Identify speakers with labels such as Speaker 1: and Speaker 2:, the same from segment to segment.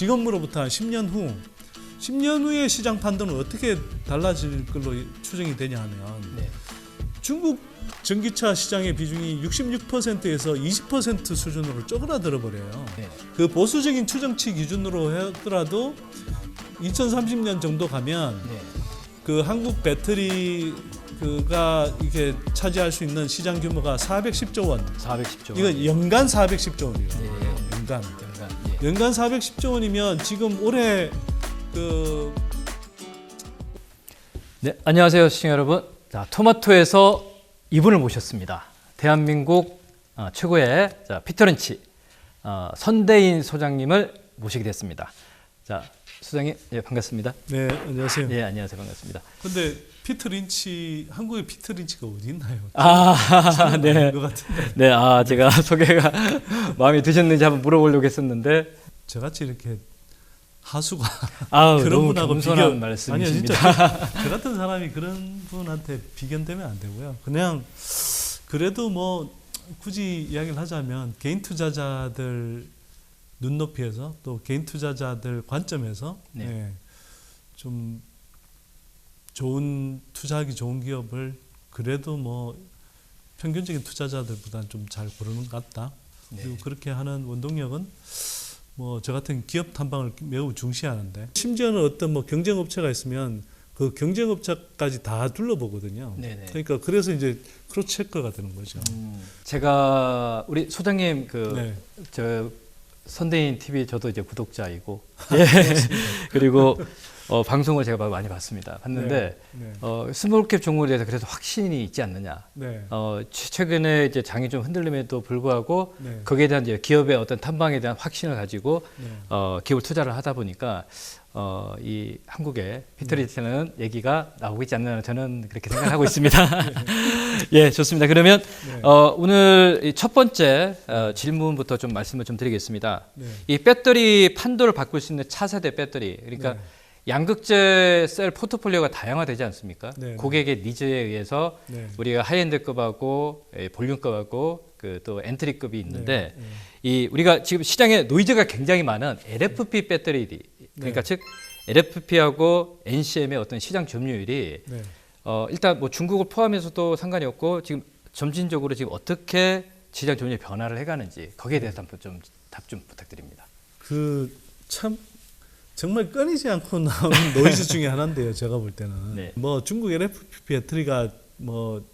Speaker 1: 지금으로부터 한 10년 후의 시장 판도는 어떻게 달라질 걸로 추정이 되냐 하면
Speaker 2: 네. 중국
Speaker 1: 전기차 시장의 비중이 66%에서 20% 수준으로 쪼그라들어 버려요.
Speaker 2: 네.
Speaker 1: 그 보수적인 추정치 기준으로 하더라도 2030년 정도 가면
Speaker 2: 네.
Speaker 1: 그 한국 배터리가 이게 차지할 수 있는 시장 규모가 410조 원.
Speaker 2: 410조.
Speaker 1: 이건 연간 410조 원이에요.
Speaker 2: 네.
Speaker 1: 연간.
Speaker 2: 예.
Speaker 1: 연간 410조 원이면 지금 올해 그
Speaker 2: 네, 안녕하세요, 시청자 여러분. 자, 토마토에서 이분을 모셨습니다. 대한민국 최고의 피터린치 선대인 소장님을 모시게 됐습니다. 자, 소장님, 예, 반갑습니다.
Speaker 1: 네, 안녕하세요.
Speaker 2: 예, 안녕하세요, 반갑습니다.
Speaker 1: 근데 피터 린치, 한국에 피터 린치가 어디 있나요?
Speaker 2: 네.
Speaker 1: 것 같은데.
Speaker 2: 네, 제가 소개가 마음에 드셨는지 한번 물어보려고 했었는데
Speaker 1: 저같이 이렇게 하수가
Speaker 2: 그런
Speaker 1: 그런
Speaker 2: 너무
Speaker 1: 분하고
Speaker 2: 겸손한
Speaker 1: 아니요,
Speaker 2: 말씀이십니다.
Speaker 1: 진짜 저 같은 사람이 그런 분한테 비견되면 안 되고요. 그냥 그래도 뭐 굳이 이야기를 하자면 개인 투자자들 눈높이에서 또 개인 투자자들 관점에서
Speaker 2: 네.
Speaker 1: 네, 좀 투자하기 좋은 기업을 그래도 뭐 평균적인 투자자들보다는 좀 잘 고르는 것 같다.
Speaker 2: 네.
Speaker 1: 그리고 그렇게 하는 원동력은 뭐 저 같은 기업 탐방을 매우 중시하는데, 심지어는 어떤 뭐 경쟁업체가 있으면 그 경쟁업체까지 다 둘러보거든요.
Speaker 2: 네네.
Speaker 1: 그러니까 그래서 이제 크로스체크가 되는 거죠.
Speaker 2: 제가 우리 소장님
Speaker 1: 네.
Speaker 2: 저 선대인 TV 저도 이제 구독자이고 예. 그리고 방송을 제가 많이 봤는데
Speaker 1: 네.
Speaker 2: 스몰캡 종목에 대해서 그래도 확신이 있지 않느냐.
Speaker 1: 네.
Speaker 2: 최근에 이제 장이 좀 흔들림에도 불구하고
Speaker 1: 네.
Speaker 2: 거기에 대한 이제 기업의 어떤 탐방에 대한 확신을 가지고
Speaker 1: 네.
Speaker 2: 기업을 투자를 하다 보니까 이 한국의 피터리티는 얘기가 나오고 있지 않나, 저는 그렇게 생각하고 있습니다. 예, 좋습니다. 그러면
Speaker 1: 네.
Speaker 2: 오늘 첫 번째 질문부터 좀 말씀을 좀 드리겠습니다.
Speaker 1: 네.
Speaker 2: 이 배터리 판도를 바꿀 수 있는 차세대 배터리, 그러니까
Speaker 1: 네.
Speaker 2: 양극재 셀 포트폴리오가 다양화되지 않습니까?
Speaker 1: 네.
Speaker 2: 고객의 니즈에 의해서
Speaker 1: 네.
Speaker 2: 우리가 하이엔드급하고 볼륨급하고 그 또 엔트리급이 있는데,
Speaker 1: 네.
Speaker 2: 이 우리가 지금 시장에 노이즈가 굉장히 많은 LFP 배터리들이, 그러니까 즉 LFP하고 NCM의 어떤 시장 점유율이
Speaker 1: 네.
Speaker 2: 일단 뭐 중국을 포함해서도 상관이 없고 지금 점진적으로 지금 어떻게 시장 점유율 변화를 해가는지 거기에 대해서 한번 좀 답 좀 부탁드립니다.
Speaker 1: 그 참 정말 끊이지 않고 나오는 노이즈 중에 하나인데요. 제가 볼 때는
Speaker 2: 네.
Speaker 1: 뭐 중국 LFP 배터리가 뭐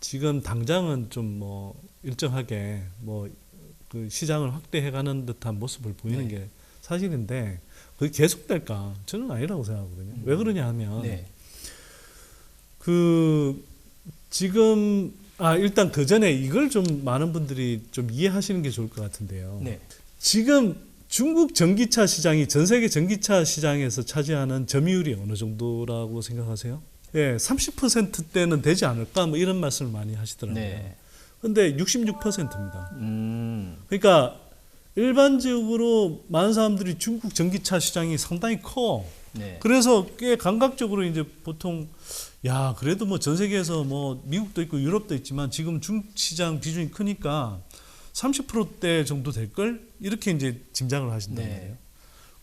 Speaker 1: 지금 당장은 좀 뭐 일정하게 뭐 그 시장을 확대해가는 듯한 모습을 보이는
Speaker 2: 네.
Speaker 1: 게 사실인데 그게 계속될까? 저는 아니라고 생각하거든요. 왜 그러냐 하면
Speaker 2: 네.
Speaker 1: 그 지금 일단 그 전에 이걸 좀 많은 분들이 좀 이해하시는 게 좋을 것 같은데요.
Speaker 2: 네.
Speaker 1: 지금 중국 전기차 시장이 전 세계 전기차 시장에서 차지하는 점유율이 어느 정도라고 생각하세요? 예, 30%대는 되지 않을까? 뭐 이런 말씀을 많이 하시더라고요.
Speaker 2: 네.
Speaker 1: 근데 66%입니다. 그러니까 일반적으로 많은 사람들이 중국 전기차 시장이 상당히 커.
Speaker 2: 네.
Speaker 1: 그래서 꽤 감각적으로 이제 보통 그래도 뭐 전 세계에서 뭐 미국도 있고 유럽도 있지만 지금 중국 시장 비중이 크니까 30%대 정도 될 걸 이렇게 이제 짐작을 하신단
Speaker 2: 네.
Speaker 1: 말이에요.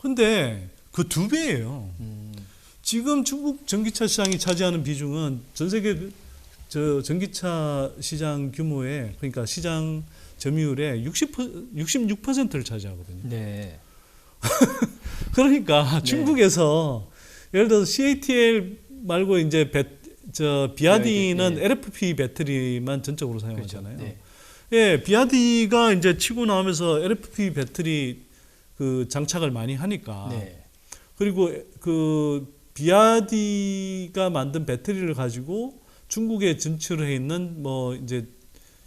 Speaker 1: 근데 그 2배예요. 지금 중국 전기차 시장이 차지하는 비중은 전 세계 저 전기차 시장 규모의, 그러니까 시장 점유율의 66%를 차지하거든요.
Speaker 2: 네.
Speaker 1: 그러니까
Speaker 2: 네.
Speaker 1: 중국에서 예를 들어서 CATL 말고 이제 비아디는
Speaker 2: 네.
Speaker 1: LFP 배터리만 전적으로 사용하잖아요.
Speaker 2: 그렇죠. 네.
Speaker 1: 예, 비아디가 이제 치고 나오면서 LFP 배터리 그 장착을 많이 하니까.
Speaker 2: 네.
Speaker 1: 그리고 그 비아디가 만든 배터리를 가지고 중국에 진출해 있는 뭐 이제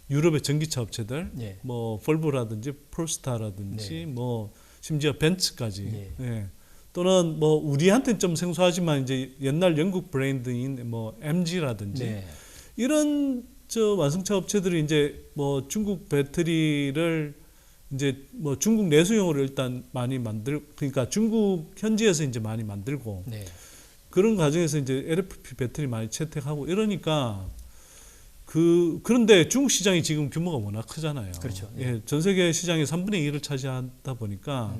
Speaker 1: 유럽의 전기차 업체들,
Speaker 2: 네.
Speaker 1: 뭐 볼보라든지 폴스타라든지
Speaker 2: 네.
Speaker 1: 뭐 심지어 벤츠까지.
Speaker 2: 네.
Speaker 1: 예. 또는 뭐 우리한테는 좀 생소하지만 이제 옛날 영국 브랜드인 뭐 MG라든지
Speaker 2: 네.
Speaker 1: 이런 완성차 업체들이 이제 뭐 중국 배터리를 이제 뭐 중국 내수용으로 일단 많이 그러니까 중국 현지에서 이제 많이 만들고
Speaker 2: 네.
Speaker 1: 그런 과정에서 이제 LFP 배터리 많이 채택하고 이러니까 그런데 중국 시장이 지금 규모가 워낙 크잖아요.
Speaker 2: 그렇죠.
Speaker 1: 예, 전 세계 시장의 3분의 2를 차지하다 보니까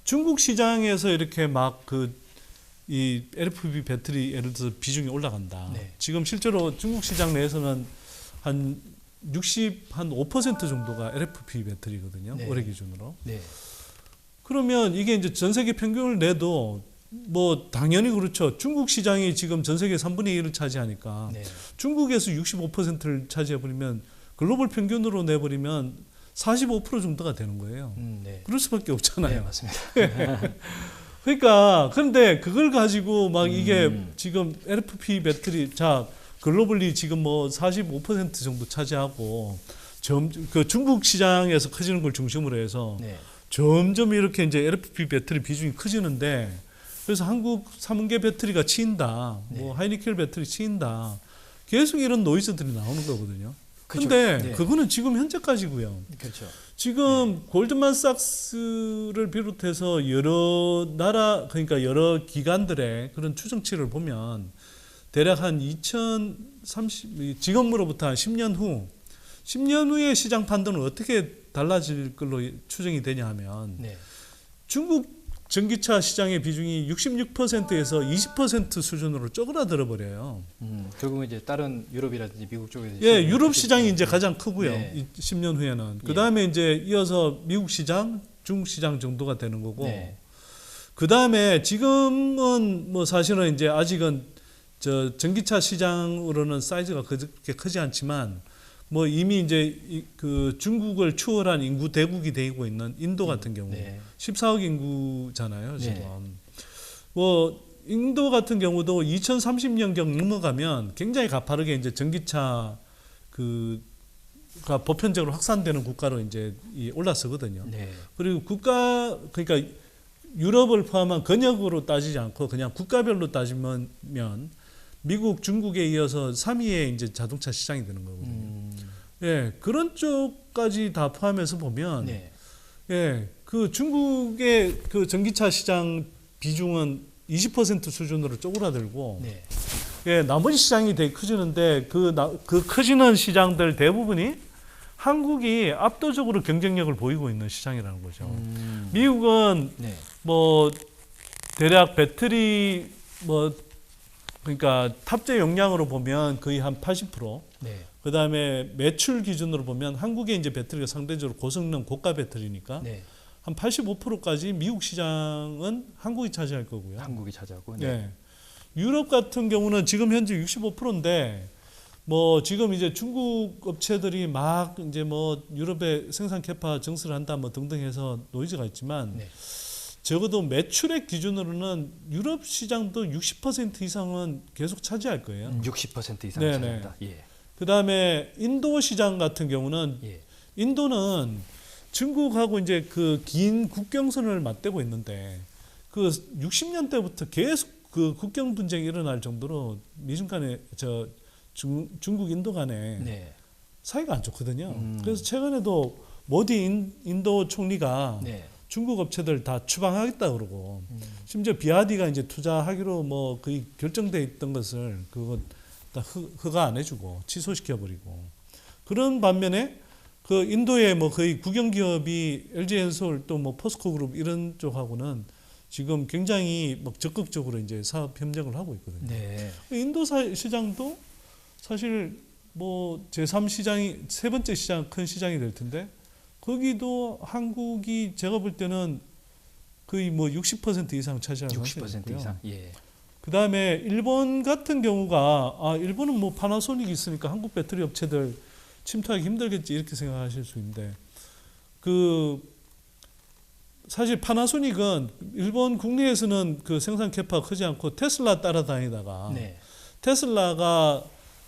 Speaker 1: 중국 시장에서 이렇게 막 이 LFP 배터리 예를 들어서 비중이 올라간다.
Speaker 2: 네.
Speaker 1: 지금 실제로 중국 시장 내에서는 한 5% 정도가 LFP 배터리거든요.
Speaker 2: 네.
Speaker 1: 올해 기준으로.
Speaker 2: 네.
Speaker 1: 그러면 이게 이제 전 세계 평균을 내도 뭐 당연히 그렇죠. 중국 시장이 지금 전 세계 3분의 1을 차지하니까
Speaker 2: 네.
Speaker 1: 중국에서 65%를 차지해버리면 글로벌 평균으로 내버리면 45% 정도가 되는 거예요.
Speaker 2: 네.
Speaker 1: 그럴 수밖에 없잖아요.
Speaker 2: 네, 맞습니다.
Speaker 1: 그러니까 그런데 그걸 가지고 막 이게 지금 LFP 배터리 자 글로벌리 지금 뭐 45% 정도 차지하고 그 중국 시장에서 커지는 걸 중심으로 해서
Speaker 2: 네.
Speaker 1: 점점 이렇게 이제 LFP 배터리 비중이 커지는데 그래서 한국 삼은계 배터리가 치인다, 뭐 하이니켈 배터리 치인다, 계속 이런 노이즈들이 나오는 거거든요.
Speaker 2: 그쵸.
Speaker 1: 근데
Speaker 2: 네.
Speaker 1: 그거는 지금 현재까지고요.
Speaker 2: 그렇죠.
Speaker 1: 지금 골드만삭스를 비롯해서 여러 나라 그러니까 여러 기관들의 그런 추정치를 보면 대략 한 2030 지금으로부터 한 10년 후의 시장 판도는 어떻게 달라질 걸로 추정이 되냐 하면
Speaker 2: 네.
Speaker 1: 중국 전기차 시장의 비중이 66%에서 20% 수준으로 쪼그라들어 버려요.
Speaker 2: 결국은 이제 다른 유럽이라든지 미국 쪽에서
Speaker 1: 예, 유럽 시장이 이제 가장 크고요.
Speaker 2: 네.
Speaker 1: 10년 후에는. 그다음에 이제 이어서 미국 시장, 중국 시장 정도가 되는 거고.
Speaker 2: 네.
Speaker 1: 그다음에 지금은 뭐 사실은 이제 아직은 저 전기차 시장으로는 사이즈가 그렇게 크지 않지만 뭐 이미 이제 그 중국을 추월한 인구 대국이 되고 있는 인도 같은 경우
Speaker 2: 네.
Speaker 1: 14억 인구잖아요, 지금.
Speaker 2: 네.
Speaker 1: 뭐 인도 같은 경우도 2030년경 넘어가면 굉장히 가파르게 이제 전기차 그가 보편적으로 확산되는 국가로 이제 올라서거든요.
Speaker 2: 네.
Speaker 1: 그리고 그러니까 유럽을 포함한 권역으로 따지지 않고 그냥 국가별로 따지면 미국, 중국에 이어서 3위의 이제 자동차 시장이 되는 거거든요. 예, 그런 쪽까지 다 포함해서 보면,
Speaker 2: 네.
Speaker 1: 예, 그 중국의 그 전기차 시장 비중은 20% 수준으로 쪼그라들고,
Speaker 2: 네.
Speaker 1: 예, 나머지 시장이 되게 커지는데 그 커지는 시장들 대부분이 한국이 압도적으로 경쟁력을 보이고 있는 시장이라는 거죠. 미국은
Speaker 2: 네.
Speaker 1: 뭐 대략 배터리 뭐 그러니까 탑재 용량으로 보면 거의 한 80%.
Speaker 2: 네.
Speaker 1: 그다음에 매출 기준으로 보면 한국의 이제 배터리가 상대적으로 고성능 고가 배터리니까
Speaker 2: 네.
Speaker 1: 한 85%까지 미국 시장은 한국이 차지할 거고요.
Speaker 2: 한국이 차지하고.
Speaker 1: 네.
Speaker 2: 네.
Speaker 1: 유럽 같은 경우는 지금 현재 65%인데 뭐 지금 이제 중국 업체들이 막 이제 뭐 유럽에 생산 캐파 증설을 한다 뭐 등등 해서 노이즈가 있지만
Speaker 2: 네.
Speaker 1: 적어도 매출액 기준으로는 유럽 시장도 60% 이상은 계속 차지할 거예요.
Speaker 2: 60% 이상
Speaker 1: 네네.
Speaker 2: 차지한다. 예.
Speaker 1: 그다음에 인도 시장 같은 경우는
Speaker 2: 예.
Speaker 1: 인도는 중국하고 이제 그 긴 국경선을 맞대고 있는데 그 60년대부터 계속 그 국경 분쟁이 일어날 정도로 미중 간에 중국 인도 간에
Speaker 2: 네.
Speaker 1: 사이가 안 좋거든요. 그래서 최근에도 모디 인도 총리가
Speaker 2: 네.
Speaker 1: 중국 업체들 다 추방하겠다 그러고 심지어 비아디가 이제 투자하기로 뭐 거의 결정돼 있던 것을 그거 다 허가 안 해주고 취소시켜 버리고 그런 반면에 그 인도의 뭐 거의 국영 기업이 LG엔솔 또 뭐 포스코그룹 이런 쪽하고는 지금 굉장히 막 적극적으로 이제 사업 협력을 하고 있거든요.
Speaker 2: 네.
Speaker 1: 인도 시장도 사실 뭐 제3시장이 세 번째 시장 큰 시장이 될 텐데 거기도 한국이 제가 볼 때는 거의 뭐 60% 이상 차지하는
Speaker 2: 60% 이상. 예.
Speaker 1: 그다음에 일본 같은 경우가 일본은 뭐 파나소닉이 있으니까 한국 배터리 업체들 침투하기 힘들겠지 이렇게 생각하실 수 있는데 그 사실 파나소닉은 일본 국내에서는 그 생산 캐파가 크지 않고 테슬라 따라다니다가
Speaker 2: 네.
Speaker 1: 테슬라가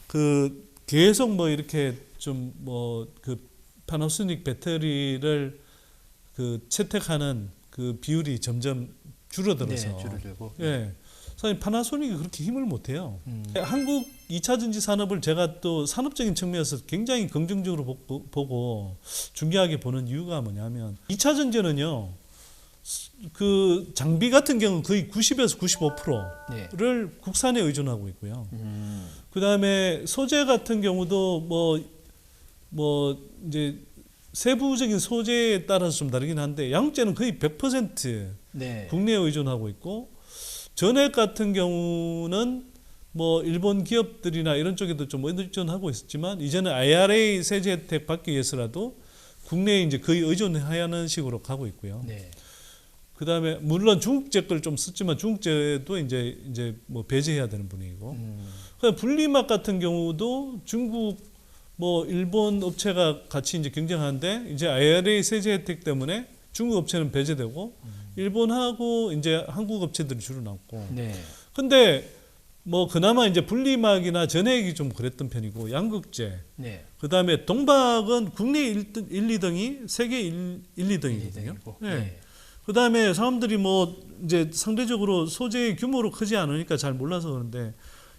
Speaker 1: 그 계속 뭐 이렇게 좀 뭐 그 파나소닉 배터리를 그 채택하는 그 비율이 점점 줄어들어서
Speaker 2: 네, 줄어들고.
Speaker 1: 예. 사실 파나소닉이 그렇게 힘을 못 해요. 한국 2차 전지 산업을 제가 또 산업적인 측면에서 굉장히 긍정적으로 보고 중요하게 보는 이유가 뭐냐면 2차 전지는요. 그 장비 같은 경우는 거의 90에서 95%를
Speaker 2: 네.
Speaker 1: 국산에 의존하고 있고요. 그다음에 소재 같은 경우도 뭐 이제 세부적인 소재에 따라서 좀 다르긴 한데 양극재는 거의 100%
Speaker 2: 네.
Speaker 1: 국내에 의존하고 있고 전액 같은 경우는 뭐 일본 기업들이나 이런 쪽에도 좀 의존하고 있었지만 이제는 IRA 세제 혜택 받기 위해서라도 국내에 이제 거의 의존하는 식으로 가고 있고요.
Speaker 2: 네.
Speaker 1: 그다음에 물론 중국제 걸 좀 썼지만 중국제도 이제 뭐 배제해야 되는 분위기고. 그다음 분리막 같은 경우도 중국 뭐 일본 업체가 같이 이제 경쟁하는데 이제 IRA 세제 혜택 때문에 중국 업체는 배제되고 일본하고 이제 한국 업체들이 주로 남고.
Speaker 2: 네.
Speaker 1: 근데 뭐 그나마 이제 분리막이나 전액이 좀 그랬던 편이고 양극재.
Speaker 2: 네.
Speaker 1: 그다음에 동박은 국내 1, 2등이 세계 1, 2등이거든요. 네.
Speaker 2: 네.
Speaker 1: 그다음에 사람들이 뭐 이제 상대적으로 소재의 규모로 크지 않으니까 잘 몰라서 그런데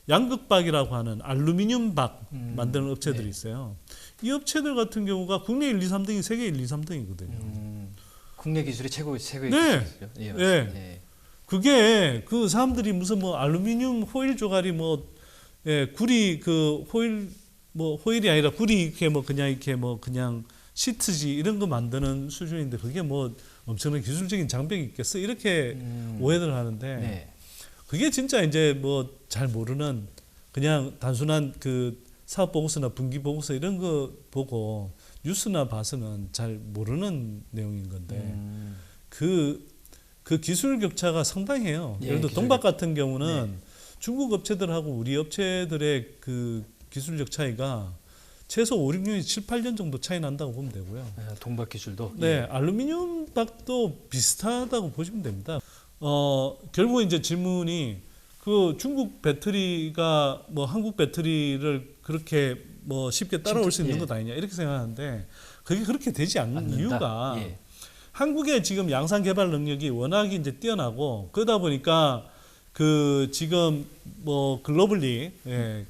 Speaker 1: 양극박이라고 하는 알루미늄 박 만드는 업체들이
Speaker 2: 네.
Speaker 1: 있어요. 이 업체들 같은 경우가 국내 1, 2, 3등이 세계 1, 2, 3등이거든요.
Speaker 2: 국내 기술이 최고의
Speaker 1: 네.
Speaker 2: 기술이죠. 예.
Speaker 1: 네.
Speaker 2: 네.
Speaker 1: 그게 그 사람들이 무슨 뭐 알루미늄 호일 조각이 뭐 구리 그 호일 뭐 호일이 아니라 구리 이렇게 뭐 그냥 시트지 이런 거 만드는 수준인데 그게 뭐 엄청난 기술적인 장벽이 있겠어 이렇게 오해를 하는데
Speaker 2: 네.
Speaker 1: 그게 진짜 이제 뭐 잘 모르는 그냥 단순한 그 사업 보고서나 분기 보고서 이런 거 보고 뉴스나 봐서는 잘 모르는 내용인 건데 그 기술 격차가 상당해요.
Speaker 2: 예,
Speaker 1: 예를 들어
Speaker 2: 기술
Speaker 1: 동박 같은 경우는
Speaker 2: 네.
Speaker 1: 중국 업체들하고 우리 업체들의 그 기술력 차이가 최소 5, 6년이 7, 8년 정도 차이 난다고 보면 되고요.
Speaker 2: 동박 기술도.
Speaker 1: 네,
Speaker 2: 예.
Speaker 1: 알루미늄 박도 비슷하다고 보시면 됩니다. 결국 이제 질문이 그 중국 배터리가 뭐 한국 배터리를 그렇게 뭐 쉽게 따라올 수 있는
Speaker 2: 예.
Speaker 1: 것 아니냐 이렇게 생각하는데 그게 그렇게 되지 않는
Speaker 2: 않는다?
Speaker 1: 이유가
Speaker 2: 예.
Speaker 1: 한국의 지금 양산 개발 능력이 워낙 이제 뛰어나고 그러다 보니까 그 지금 뭐 글로벌리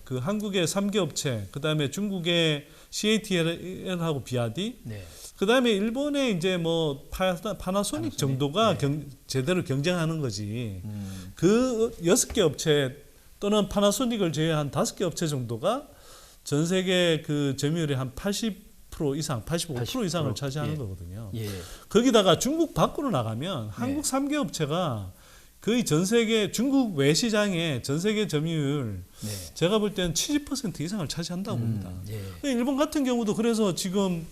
Speaker 1: 그 한국의 3개 업체 그다음에 중국의 CATL하고 비아디
Speaker 2: 네.
Speaker 1: 그다음에 일본의 이제 뭐 파나소닉 정도가
Speaker 2: 네.
Speaker 1: 제대로 경쟁하는 거지. 그 6개 업체 또는 파나소닉을 제외한 5개 업체 정도가 전 세계 그 점유율의 한 80% 이상, 85% 이상을 차지하는
Speaker 2: 예.
Speaker 1: 거거든요.
Speaker 2: 예.
Speaker 1: 거기다가 중국 밖으로 나가면 한국 3개 업체가 거의 전 세계 중국 외 시장의 전 세계 점유율
Speaker 2: 네.
Speaker 1: 제가 볼 때는 70% 이상을 차지한다고 봅니다.
Speaker 2: 예.
Speaker 1: 일본 같은 경우도 그래서 지금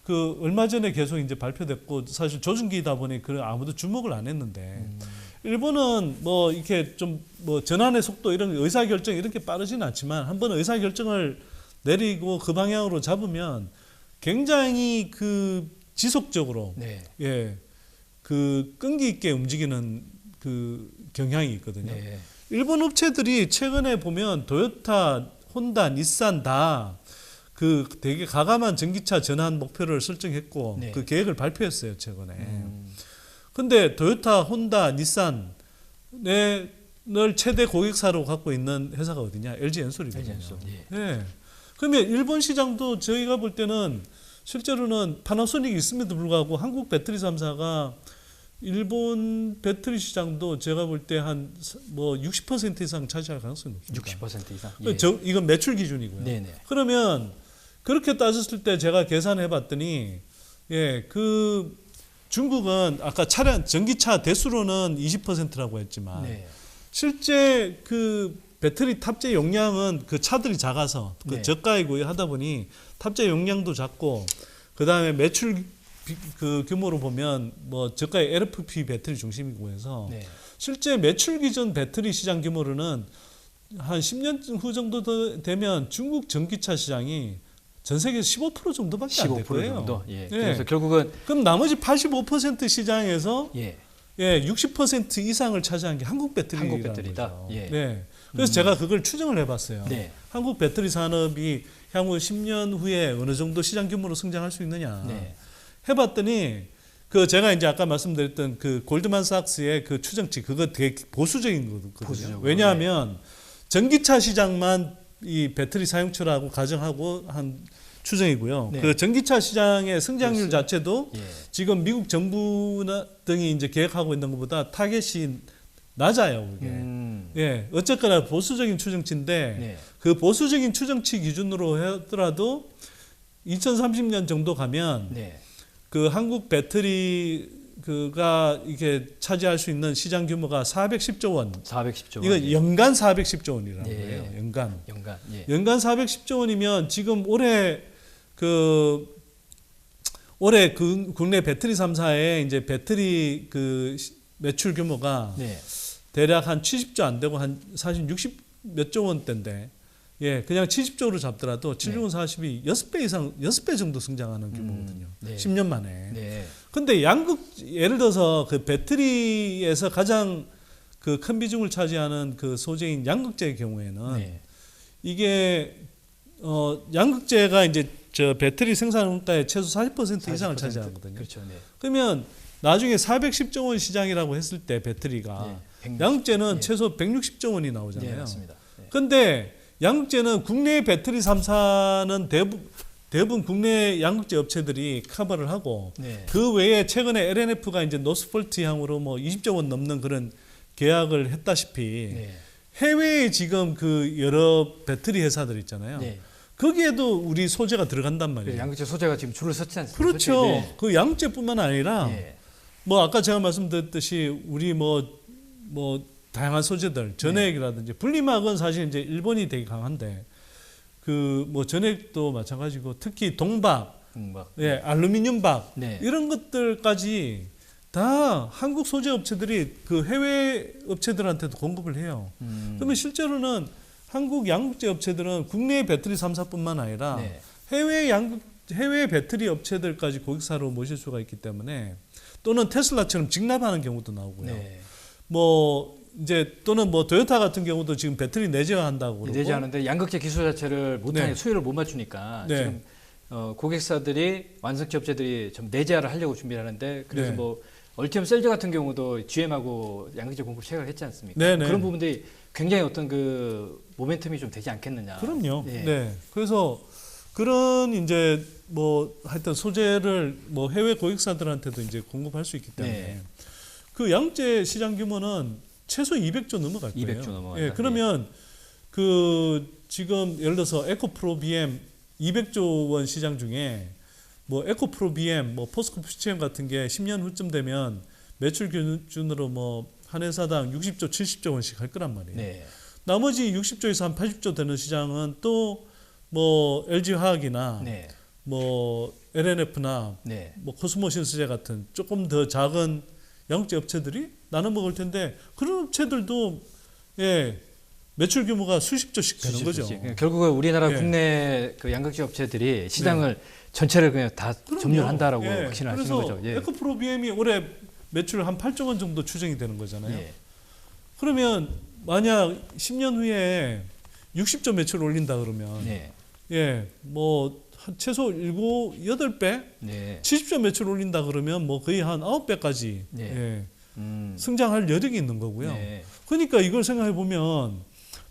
Speaker 1: 그 얼마 전에 계속 이제 발표됐고 사실 조준기이다 보니 그 아무도 주목을 안 했는데 일본은 뭐 이렇게 좀 뭐 전환의 속도 이런 의사 결정 이렇게 빠르지는 않지만 한번 의사 결정을 내리고 그 방향으로 잡으면 굉장히 그 지속적으로
Speaker 2: 네.
Speaker 1: 그 끈기 있게 움직이는 그 경향이 있거든요.
Speaker 2: 네.
Speaker 1: 일본 업체들이 최근에 보면 토요타, 혼다, 닛산 다 그 되게 가감한 전기차 전환 목표를 설정했고
Speaker 2: 네.
Speaker 1: 그 계획을 발표했어요 최근에. 근데 토요타, 혼다, 닛산을 최대 고객사로 갖고 있는 회사가 어디냐? LG 엔솔이거든요. 예. 그러면 일본 시장도 저희가 볼 때는 실제로는 파나소닉이 있음에도 불구하고 한국 배터리 3사가 일본 배터리 시장도 제가 볼 때 한 뭐 60% 이상 차지할 가능성이 높습니다.
Speaker 2: 60% 이상.
Speaker 1: 이건 매출 기준이고요.
Speaker 2: 네네.
Speaker 1: 그러면 그렇게 따졌을 때 제가 계산해 봤더니 그 중국은 아까 차량 전기차 대수로는 20%라고 했지만
Speaker 2: 네.
Speaker 1: 실제 그 배터리 탑재 용량은 그 차들이 작아서 그
Speaker 2: 네.
Speaker 1: 저가이고 하다 보니 탑재 용량도 작고 그다음에 매출 그 규모로 보면 뭐 저가의 LFP 배터리 중심이고 해서
Speaker 2: 네.
Speaker 1: 실제 매출 기준 배터리 시장 규모로는 한 10년 후 정도 더 되면 중국 전기차 시장이 전 세계 15% 정도밖에 안 될
Speaker 2: 15%
Speaker 1: 거예요.
Speaker 2: 정도. 예. 그래서 결국은
Speaker 1: 그럼 나머지 85% 시장에서
Speaker 2: 예.
Speaker 1: 60% 이상을 차지한 게 한국 배터리라는
Speaker 2: 한국 배터리다.
Speaker 1: 거죠.
Speaker 2: 예.
Speaker 1: 네. 그래서 제가 그걸 추정을 해봤어요.
Speaker 2: 네.
Speaker 1: 한국 배터리 산업이 향후 10년 후에 어느 정도 시장 규모로 성장할 수 있느냐.
Speaker 2: 네.
Speaker 1: 해봤더니 그 제가 이제 아까 말씀드렸던 그 골드만삭스의 그 추정치 그거 되게 보수적인 거거든요.
Speaker 2: 보수적으로,
Speaker 1: 왜냐하면 전기차 시장만 이 배터리 사용처라고 가정하고 한 추정이고요.
Speaker 2: 네.
Speaker 1: 그 전기차 시장의 성장률 자체도
Speaker 2: 예.
Speaker 1: 지금 미국 정부나 등이 이제 계획하고 있는 것보다 타겟이 낮아요. 그게. 어쨌거나 보수적인 추정치인데
Speaker 2: 네.
Speaker 1: 그 보수적인 추정치 기준으로 하더라도 2030년 정도 가면
Speaker 2: 네.
Speaker 1: 그 한국 배터리가 이게 차지할 수 있는 시장 규모가 410조 원.
Speaker 2: 410조 원.
Speaker 1: 이거 연간 410조 원이라는
Speaker 2: 예.
Speaker 1: 거예요. 연간.
Speaker 2: 예.
Speaker 1: 연간 410조 원이면 지금 올해 국내 배터리 3사의 이제 배터리 매출 규모가
Speaker 2: 네.
Speaker 1: 대략 한 70조 안 되고 한 사실 60 몇 조 원대인데 예, 그냥 70조로 잡더라도 70원 40이 6배 이상 6배 정도 성장하는 규모거든요.
Speaker 2: 네.
Speaker 1: 10년 만에.
Speaker 2: 네.
Speaker 1: 근데 예를 들어서 그 배터리에서 가장 그 큰 비중을 차지하는 그 소재인 양극재의 경우에는
Speaker 2: 네.
Speaker 1: 이게 양극재가 이제 저 배터리 생산 원가의 최소 40% 이상을
Speaker 2: 40%?
Speaker 1: 차지하거든요.
Speaker 2: 그렇죠. 네.
Speaker 1: 그러면 나중에 410조 원 시장이라고 했을 때 배터리가
Speaker 2: 네.
Speaker 1: 양극재는
Speaker 2: 예.
Speaker 1: 최소 160조 원이
Speaker 2: 네,
Speaker 1: 나오잖아요.
Speaker 2: 맞습니다. 네.
Speaker 1: 근데 양극재는 국내 배터리 3사는 대부분 국내 양극재 업체들이 커버를 하고
Speaker 2: 네.
Speaker 1: 그 외에 최근에 LNF가 이제 노스폴트 향으로 뭐 20조 원 넘는 그런 계약을 했다시피
Speaker 2: 네.
Speaker 1: 해외에 지금 그 여러 배터리 회사들 있잖아요.
Speaker 2: 네.
Speaker 1: 거기에도 우리 소재가 들어간단
Speaker 2: 그
Speaker 1: 말이에요.
Speaker 2: 양극재 소재가 지금 줄을 섰지 않습니까?
Speaker 1: 그렇죠.
Speaker 2: 네.
Speaker 1: 그 양극재뿐만 아니라
Speaker 2: 네.
Speaker 1: 뭐 아까 제가 말씀드렸듯이 우리 뭐 다양한 소재들 전해액이라든지 분리막은 사실 이제 일본이 되게 강한데 그 뭐 전해액도 마찬가지고 특히 동박,
Speaker 2: 막.
Speaker 1: 예, 알루미늄박
Speaker 2: 네.
Speaker 1: 이런 것들까지 다 한국 소재 업체들이 그 해외 업체들한테도 공급을 해요. 그러면 실제로는 한국 양극재 업체들은 국내 배터리 3사뿐만 아니라
Speaker 2: 네.
Speaker 1: 해외 배터리 업체들까지 고객사로 모실 수가 있기 때문에 또는 테슬라처럼 직납하는 경우도 나오고요.
Speaker 2: 네.
Speaker 1: 뭐 이제 또는 뭐 토요타 같은 경우도 지금 배터리 내재화한다고 그러고
Speaker 2: 내재하는데 양극재 기술 자체를 못하니
Speaker 1: 네.
Speaker 2: 수요를 못 맞추니까
Speaker 1: 네.
Speaker 2: 지금 고객사들이 완성체 업체들이 좀 내재화를 하려고 준비를 하는데 그래서
Speaker 1: 네.
Speaker 2: 뭐 얼티엄 셀즈 같은 경우도 GM하고 양극재 공급 체결을 했지 않습니까?
Speaker 1: 네, 네.
Speaker 2: 그런 부분들이 굉장히 어떤 그 모멘텀이 좀 되지 않겠느냐.
Speaker 1: 그럼요.
Speaker 2: 예.
Speaker 1: 네. 그래서 그런 이제 뭐 하여튼 소재를 뭐 해외 고객사들한테도 이제 공급할 수 있기 때문에
Speaker 2: 네.
Speaker 1: 그 양극재 시장 규모는 최소 200조 넘어갈 거예요.
Speaker 2: 200조 넘어간다.
Speaker 1: 예, 그러면 그 지금 예를 들어서 에코프로 BM 200조 원 시장 중에 뭐 에코프로 BM, 뭐 포스코 퓨처엠 같은 게 10년 후쯤 되면 매출 기준으로 뭐 한 회사당 60조, 70조 원씩 할 거란 말이에요.
Speaker 2: 네.
Speaker 1: 나머지 60조에서 한 80조 되는 시장은 또 뭐 LG 화학이나
Speaker 2: 네.
Speaker 1: 뭐 LNF나
Speaker 2: 네.
Speaker 1: 뭐 코스모신스제 같은 조금 더 작은 양극재 업체들이 나눠 먹을 텐데 그런 업체들도 예 매출 규모가 수십조씩 되는 거죠.
Speaker 2: 결국은 우리나라
Speaker 1: 예.
Speaker 2: 국내 그 양극재 업체들이 시장을 전체를 그냥 다
Speaker 1: 그럼요.
Speaker 2: 점유한다라고
Speaker 1: 예.
Speaker 2: 확신하시는
Speaker 1: 그래서
Speaker 2: 거죠. 예.
Speaker 1: 에코프로 BM이 올해 매출 한 8조 원 정도 추정이 되는 거잖아요.
Speaker 2: 예.
Speaker 1: 그러면 만약 10년 후에 60조 매출 올린다 그러면
Speaker 2: 네.
Speaker 1: 예, 뭐 한 최소 7, 8배?
Speaker 2: 네.
Speaker 1: 70조 매출 올린다 그러면 뭐 거의 한 9배까지
Speaker 2: 네.
Speaker 1: 예,
Speaker 2: 음.
Speaker 1: 성장할 여력이 있는 거고요.
Speaker 2: 네.
Speaker 1: 그러니까 이걸 생각해 보면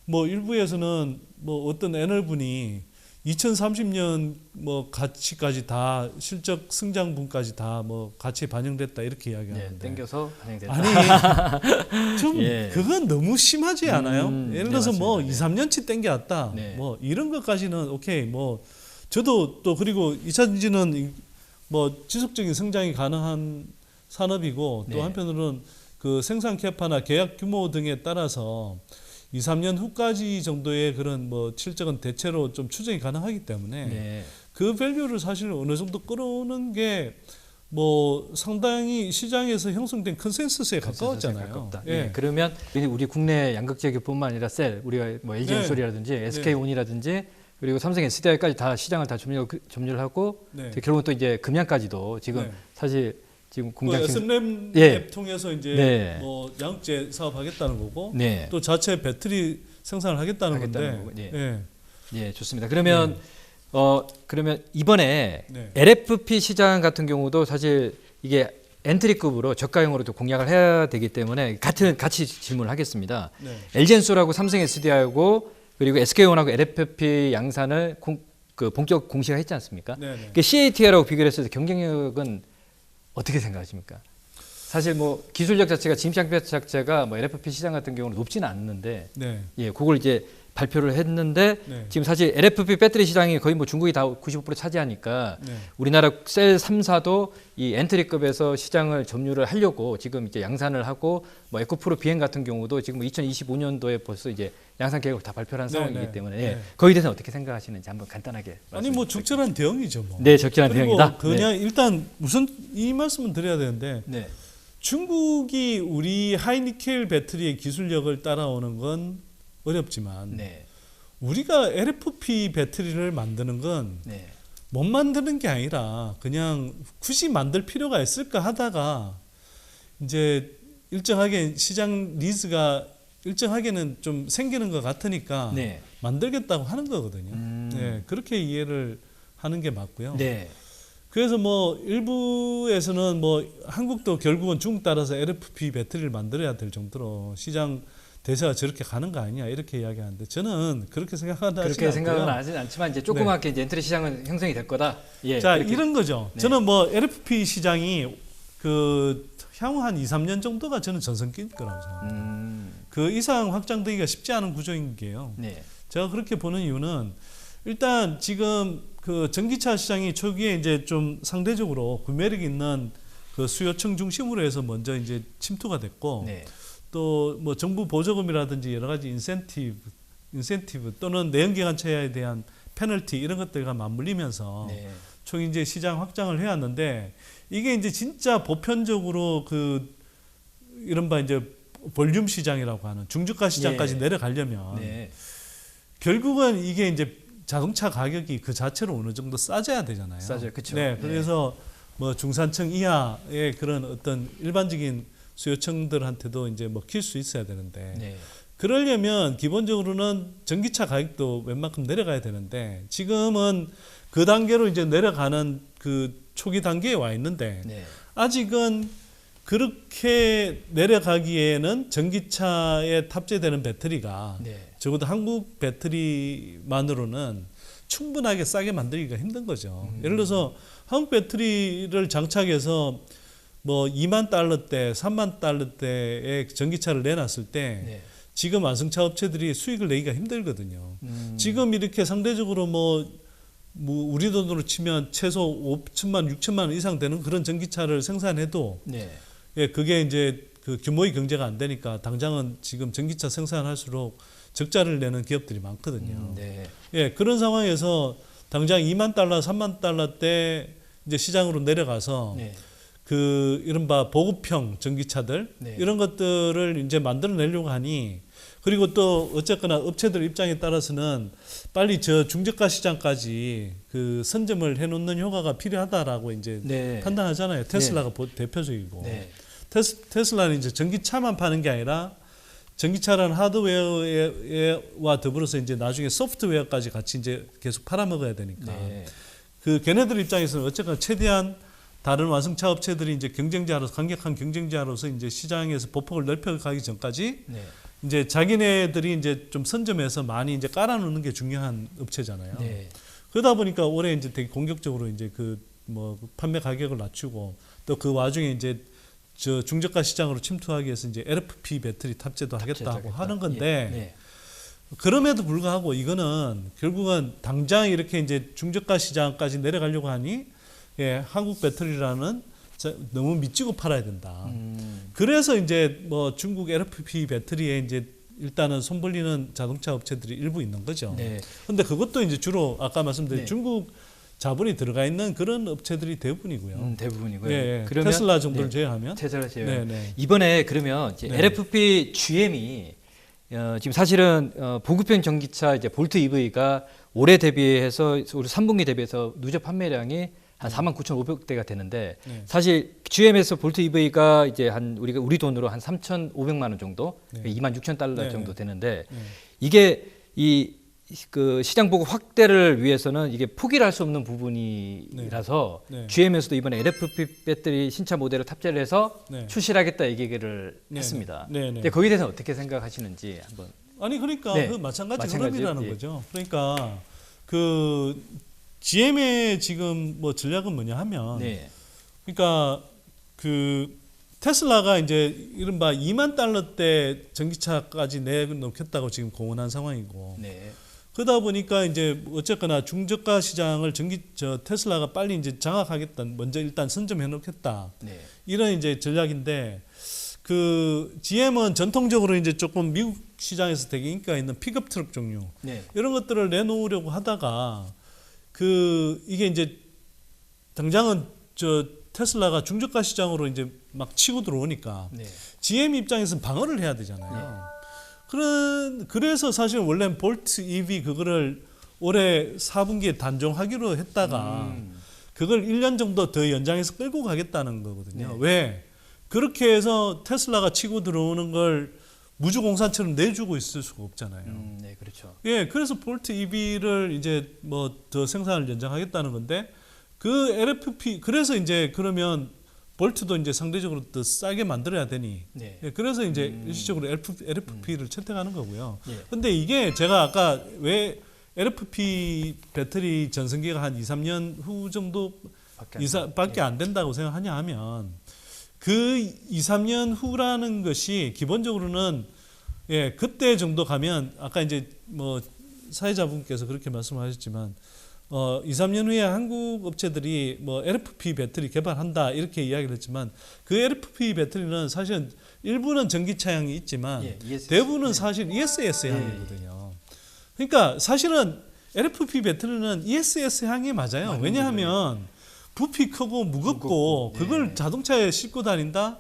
Speaker 1: 뭐 일부에서는 뭐 어떤 애널분이 2030년 뭐 가치까지 다 실적 성장분까지 다 뭐 가치에 반영됐다 이렇게
Speaker 2: 네.
Speaker 1: 이야기하는데
Speaker 2: 땡겨서 반영된다.
Speaker 1: 아니 좀
Speaker 2: 예.
Speaker 1: 그건 너무 심하지 않아요? 예를 들어서
Speaker 2: 네,
Speaker 1: 뭐
Speaker 2: 맞습니다.
Speaker 1: 2, 3년치 땡겨왔다
Speaker 2: 네.
Speaker 1: 뭐 이런 것까지는 오케이 뭐 저도 또 그리고 2차전지는 뭐 지속적인 성장이 가능한 산업이고 또
Speaker 2: 네.
Speaker 1: 한편으로는 그 생산 캐파나 계약 규모 등에 따라서 2, 3년 후까지 정도의 그런 뭐 실적은 대체로 좀 추정이 가능하기 때문에
Speaker 2: 네.
Speaker 1: 그 밸류를 사실 어느 정도 끌어오는 게 뭐 상당히 시장에서 형성된 컨센서스에 가까웠잖아요.
Speaker 2: 가깝다.
Speaker 1: 예.
Speaker 2: 예. 그러면 우리 국내 양극재뿐만 아니라 셀, 우리가 뭐 LG
Speaker 1: 네.
Speaker 2: 엔솔이라든지 SK온이라든지 그리고 삼성 SDI까지 다 시장을 다 점유를 하고
Speaker 1: 네.
Speaker 2: 결국은 또 이제 금양까지도 지금
Speaker 1: 네.
Speaker 2: 사실 지금
Speaker 1: 그
Speaker 2: 공장
Speaker 1: SM랩
Speaker 2: 예.
Speaker 1: 통해서 이제
Speaker 2: 네.
Speaker 1: 뭐 양극재 사업하겠다는 거고
Speaker 2: 네.
Speaker 1: 또 자체 배터리 생산을 하겠다는
Speaker 2: 하겠다는
Speaker 1: 건데.
Speaker 2: 거고,
Speaker 1: 예.
Speaker 2: 예, 좋습니다. 그러면 그러면 이번에
Speaker 1: 네.
Speaker 2: LFP 시장 같은 경우도 사실 이게 엔트리급으로 저가형으로도 공략을 해야 되기 때문에 같이 질문을 하겠습니다.
Speaker 1: 네.
Speaker 2: LG엔솔하고 삼성 SDI하고 그리고 SK온하고 LFP 양산을 본격 공시화했지 않습니까?
Speaker 1: 네, 네.
Speaker 2: 그 CATL하고 비교를 했을 때 경쟁력은 어떻게 생각하십니까? 사실 뭐 기술력 자체가 진입장벽 자체가 뭐 LFP 시장 같은 경우는 높지는 않는데
Speaker 1: 네.
Speaker 2: 예, 그걸 이제 발표를 했는데
Speaker 1: 네.
Speaker 2: 지금 사실 LFP 배터리 시장이 거의 뭐 중국이 다 95% 차지하니까
Speaker 1: 네.
Speaker 2: 우리나라 셀 3사도 이 엔트리급에서 시장을 점유를 하려고 지금 이제 양산을 하고 뭐 에코프로 비행 같은 경우도 지금 2025년도에 벌써 이제 양산 계획을 다 발표한
Speaker 1: 네,
Speaker 2: 상황이기
Speaker 1: 네.
Speaker 2: 때문에
Speaker 1: 네.
Speaker 2: 예. 거기에 대해서 어떻게 생각하시는지 한번 간단하게
Speaker 1: 아니 뭐 적절한 대응이죠. 뭐.
Speaker 2: 네, 적절한
Speaker 1: 그리고
Speaker 2: 대응이다.
Speaker 1: 그냥 일단 우선 이 말씀은 드려야 되는데
Speaker 2: 네.
Speaker 1: 중국이 우리 하이니켈 배터리의 기술력을 따라오는 건 어렵지만
Speaker 2: 네.
Speaker 1: 우리가 LFP 배터리를 만드는 건
Speaker 2: 네.
Speaker 1: 못 만드는 게 아니라 그냥 굳이 만들 필요가 있을까 하다가 이제 일정하게 시장 니즈가 일정하게는 좀 생기는 것 같으니까
Speaker 2: 네.
Speaker 1: 만들겠다고 하는 거거든요. 네, 그렇게 이해를 하는 게 맞고요.
Speaker 2: 네.
Speaker 1: 그래서 뭐 일부에서는 뭐 한국도 결국은 중국 따라서 LFP 배터리를 만들어야 될 정도로 시장 대세가 저렇게 가는 거 아니냐 이렇게 이야기하는데 저는 그렇게 생각하지
Speaker 2: 그렇게 생각은
Speaker 1: 않고요.
Speaker 2: 하진 않지만 이제 조그맣게 이제 엔트리 시장은 형성이 될 거다. 예.
Speaker 1: 자
Speaker 2: 그렇게.
Speaker 1: 이런 거죠.
Speaker 2: 네.
Speaker 1: 저는 뭐 LFP 시장이 그 향후 한 2, 3년 정도가 저는 전성기일 거라고 생각합니다. 그 이상 확장되기가 쉽지 않은 구조인 게요.
Speaker 2: 네.
Speaker 1: 제가 그렇게 보는 이유는 일단 지금 그 전기차 시장이 초기에 이제 좀 상대적으로 구매력 있는 그 수요층 중심으로 해서 먼저 이제 침투가 됐고
Speaker 2: 네.
Speaker 1: 또 뭐 정부 보조금이라든지 여러 가지 인센티브 또는 내연기관차에 대한 페널티 이런 것들과 맞물리면서
Speaker 2: 네.
Speaker 1: 총 이제 시장 확장을 해왔는데 이게 이제 진짜 보편적으로 그 이른바 이제 볼륨 시장이라고 하는 중저가 시장까지
Speaker 2: 예.
Speaker 1: 내려가려면
Speaker 2: 네.
Speaker 1: 결국은 이게 이제 자동차 가격이 그 자체로 어느 정도 싸져야 되잖아요.
Speaker 2: 싸져요. 그쵸.
Speaker 1: 네,
Speaker 2: 네.
Speaker 1: 그래서 뭐 중산층 이하의 그런 어떤 일반적인 수요층들한테도 이제 먹힐 수 있어야 되는데
Speaker 2: 네.
Speaker 1: 그러려면 기본적으로는 전기차 가격도 웬만큼 내려가야 되는데 지금은 그 단계로 이제 내려가는 그 초기 단계에 와 있는데
Speaker 2: 네.
Speaker 1: 아직은 그렇게 내려가기에는 전기차에 탑재되는 배터리가
Speaker 2: 네.
Speaker 1: 적어도 한국 배터리만으로는 충분하게 싸게 만들기가 힘든 거죠. 예를 들어서 한국 배터리를 장착해서 뭐 2만 달러대, 3만 달러대의 전기차를 내놨을 때
Speaker 2: 네.
Speaker 1: 지금 완성차 업체들이 수익을 내기가 힘들거든요. 지금 이렇게 상대적으로 뭐 우리 돈으로 치면 최소 5천만, 6천만 원 이상 되는 그런 전기차를 생산해도
Speaker 2: 네.
Speaker 1: 예, 그게 이제 그 규모의 경제가 안 되니까 당장은 지금 전기차 생산할수록 적자를 내는 기업들이 많거든요.
Speaker 2: 네.
Speaker 1: 예, 그런 상황에서 당장 2만 달러, 3만 달러대 이제 시장으로 내려가서
Speaker 2: 네.
Speaker 1: 그 이른바 보급형 전기차들
Speaker 2: 네.
Speaker 1: 이런 것들을 이제 만들어내려고 하니 그리고 또 어쨌거나 업체들 입장에 따라서는 빨리 저 중저가 시장까지 그 선점을 해놓는 효과가 필요하다라고 이제
Speaker 2: 네.
Speaker 1: 판단하잖아요. 테슬라가 대표적이고
Speaker 2: 네.
Speaker 1: 테슬라는 이제 전기차만 파는 게 아니라 전기차라는 하드웨어와 더불어서 이제 나중에 소프트웨어까지 같이 이제 계속 팔아먹어야 되니까
Speaker 2: 네.
Speaker 1: 그 걔네들 입장에서는 어쨌거나 최대한 다른 완성차 업체들이 이제 경쟁자로서 강력한 경쟁자로서 이제 시장에서 보폭을 넓혀가기 전까지
Speaker 2: 네.
Speaker 1: 이제 자기네들이 이제 좀 선점해서 많이 이제 깔아놓는 게 중요한 업체잖아요.
Speaker 2: 네.
Speaker 1: 그러다 보니까 올해 이제 되게 공격적으로 이제 그 뭐 판매 가격을 낮추고 또 그 와중에 이제 저 중저가 시장으로 침투하기 위해서 이제 LFP 배터리 탑재도 하겠다고 하는 건데
Speaker 2: 예. 네.
Speaker 1: 그럼에도 불구하고 이거는 결국은 당장 이렇게 이제 중저가 시장까지 내려가려고 하니 예, 한국 배터리라는 너무 미치고 팔아야 된다. 그래서 이제 뭐 중국 LFP 배터리에 이제 일단은 손 벌리는 자동차 업체들이 일부 있는 거죠.
Speaker 2: 네.
Speaker 1: 근데 그것도 이제 주로 아까 말씀드린
Speaker 2: 네.
Speaker 1: 중국 자본이 들어가 있는 그런 업체들이 대부분이고요.
Speaker 2: 대부분이고요.
Speaker 1: 예, 예.
Speaker 2: 그러면
Speaker 1: 테슬라 정도를
Speaker 2: 네.
Speaker 1: 제외하면.
Speaker 2: 테슬라 제외.
Speaker 1: 네, 네.
Speaker 2: 이번에 그러면 이제
Speaker 1: 네.
Speaker 2: LFP GM이 지금 사실은 보급형 전기차 이제 볼트 EV가 올해 대비해서 우리 3분기 대비해서 누적 판매량이 한 49,500대가 되는데
Speaker 1: 네.
Speaker 2: 사실 GM에서 볼트 EV가 이제 한 우리 돈으로 한 3,500만 원 정도,
Speaker 1: 네.
Speaker 2: 26,000달러
Speaker 1: 네,
Speaker 2: 정도
Speaker 1: 네.
Speaker 2: 되는데
Speaker 1: 네.
Speaker 2: 이게 그 시장 보급 확대를 위해서는 이게 포기를 할 수 없는 부분이라서
Speaker 1: 네. 네.
Speaker 2: GM에서도 이번에 LFP 배터리 신차 모델을 탑재를 해서
Speaker 1: 네.
Speaker 2: 출시를 하겠다 얘기를
Speaker 1: 네.
Speaker 2: 했습니다.
Speaker 1: 네, 네.
Speaker 2: 근데 거기에 대해서 어떻게 생각하시는지 한번.
Speaker 1: 아니 그러니까
Speaker 2: 네.
Speaker 1: 그 마찬가지
Speaker 2: 마찬가지,
Speaker 1: 흐름이라는
Speaker 2: 예.
Speaker 1: 거죠. 그러니까 그 GM의 지금 뭐 전략은 뭐냐 하면
Speaker 2: 네.
Speaker 1: 그러니까 그 테슬라가 이제 이른바 2만 달러대 전기차까지 내놓겠다고 지금 공언한 상황이고
Speaker 2: 네.
Speaker 1: 그러다 보니까 이제 어쨌거나 중저가 시장을 테슬라가 빨리 이제 장악하겠다. 먼저 일단 선점해 놓겠다.
Speaker 2: 네.
Speaker 1: 이런 이제 전략인데 그 GM은 전통적으로 이제 조금 미국 시장에서 되게 인기가 있는 픽업 트럭 종류
Speaker 2: 네.
Speaker 1: 이런 것들을 내놓으려고 하다가 그 이게 이제 당장은 테슬라가 중저가 시장으로 이제 막 치고 들어오니까
Speaker 2: 네.
Speaker 1: GM 입장에서는 방어를 해야 되잖아요. 그래서 사실 원래 볼트 EV 그거를 올해 4분기에 단종하기로 했다가 그걸 1년 정도 더 연장해서 끌고 가겠다는 거거든요.
Speaker 2: 네.
Speaker 1: 왜? 그렇게 해서 테슬라가 치고 들어오는 걸 무주공산처럼 내주고 있을 수가 없잖아요.
Speaker 2: 네, 그렇죠.
Speaker 1: 예, 그래서 볼트 EV를 이제 뭐 더 생산을 연장하겠다는 건데 그 LFP 그래서 이제 그러면 볼트도 이제 상대적으로 더 싸게 만들어야 되니.
Speaker 2: 네.
Speaker 1: 예, 그래서 이제 일시적으로 LFP를 채택하는 거고요.
Speaker 2: 예.
Speaker 1: 근데 이게 제가 아까 왜 LFP 배터리 전성기가 한 2, 3년 후 정도 밖에 안 된다고 생각하냐 하면 그 2, 3년 후라는 것이 기본적으로는 예, 그때 정도 가면 아까 이제 뭐 사회자분께서 그렇게 말씀하셨지만 2, 3년 후에 한국 업체들이 뭐 LFP 배터리 개발한다 이렇게 이야기를 했지만 그 LFP 배터리는 사실은 일부는 전기차향이 있지만
Speaker 2: 예, ESS.
Speaker 1: 대부분은 사실 ESS 향이거든요. 그러니까 사실은 LFP 배터리는 ESS 향이 맞아요. 왜냐하면 부피 크고 무겁고 그걸
Speaker 2: 네.
Speaker 1: 자동차에 싣고 다닌다.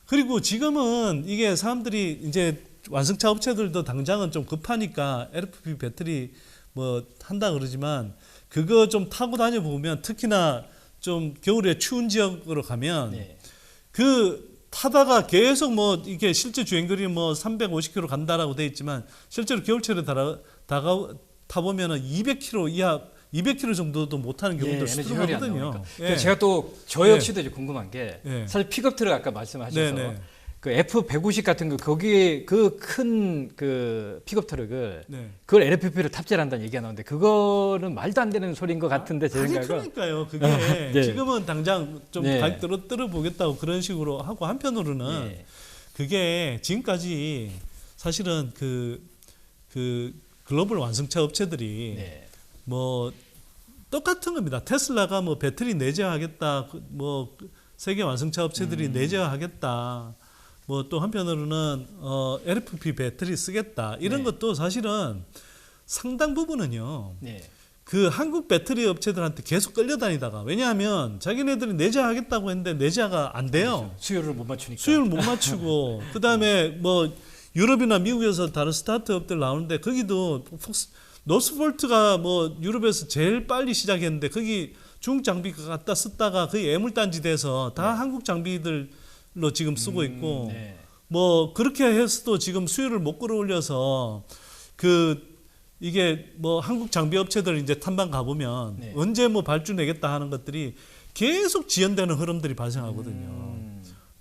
Speaker 1: 그리고 지금은 이게 사람들이 이제 완성차 업체들도 당장은 좀 급하니까 LFP 배터리 뭐 한다 그러지만 그거 좀 타고 다녀 보면 특히나 좀 겨울에 추운 지역으로 가면
Speaker 2: 네.
Speaker 1: 그 타다가 계속 뭐 이게 실제 주행거리 뭐 350km 간다라고 돼 있지만 실제로 겨울철에 타보면은 200km 이하 200km 정도도 못 타는 경우도
Speaker 2: 에너지 효율이 안
Speaker 1: 수두룩하거든요.
Speaker 2: 나오니까.
Speaker 1: 예.
Speaker 2: 제가 또 저 역시도 이제 궁금한 게
Speaker 1: 예.
Speaker 2: 사실 픽업 트럭 아까 말씀하셔서
Speaker 1: 네네.
Speaker 2: 그 F150 같은 거 거기에 그 큰 그 픽업 트럭을
Speaker 1: 네.
Speaker 2: 그걸 LFP를 탑재를 한다는 얘기가 나오는데 그거는 말도 안 되는 소리인 것 같은데 제
Speaker 1: 아니
Speaker 2: 생각은
Speaker 1: 그러니까요. 그게
Speaker 2: 네.
Speaker 1: 지금은 당장 좀
Speaker 2: 네.
Speaker 1: 가격 떨어 보겠다고 그런 식으로 하고 한편으로는
Speaker 2: 예.
Speaker 1: 그게 지금까지 사실은 그 글로벌 완성차 업체들이
Speaker 2: 네.
Speaker 1: 뭐 똑같은 겁니다. 테슬라가 뭐 배터리 내재하겠다, 뭐 세계 완성차 업체들이 내재하겠다, 뭐 또 한편으로는 LFP 배터리 쓰겠다 이런
Speaker 2: 네.
Speaker 1: 것도 사실은 상당 부분은요.
Speaker 2: 네.
Speaker 1: 그 한국 배터리 업체들한테 계속 끌려다니다가 왜냐하면 자기네들이 내재하겠다고 했는데 내재가 안 돼요.
Speaker 2: 수요를 못 맞추니까.
Speaker 1: 수요를 못 맞추고 그다음에 뭐 유럽이나 미국에서 다른 스타트업들 나오는데 거기도 노스볼트가 뭐 유럽에서 제일 빨리 시작했는데 거기 중국 장비 갖다 쓰다가 거의 애물단지 돼서 다 한국 장비들로 지금 쓰고 있고
Speaker 2: 네.
Speaker 1: 뭐 그렇게 해서도 지금 수요를 못 끌어올려서 이게 뭐 한국 장비 업체들 이제 탐방 가보면
Speaker 2: 네.
Speaker 1: 언제 뭐 발주 내겠다 하는 것들이 계속 지연되는 흐름들이 발생하거든요.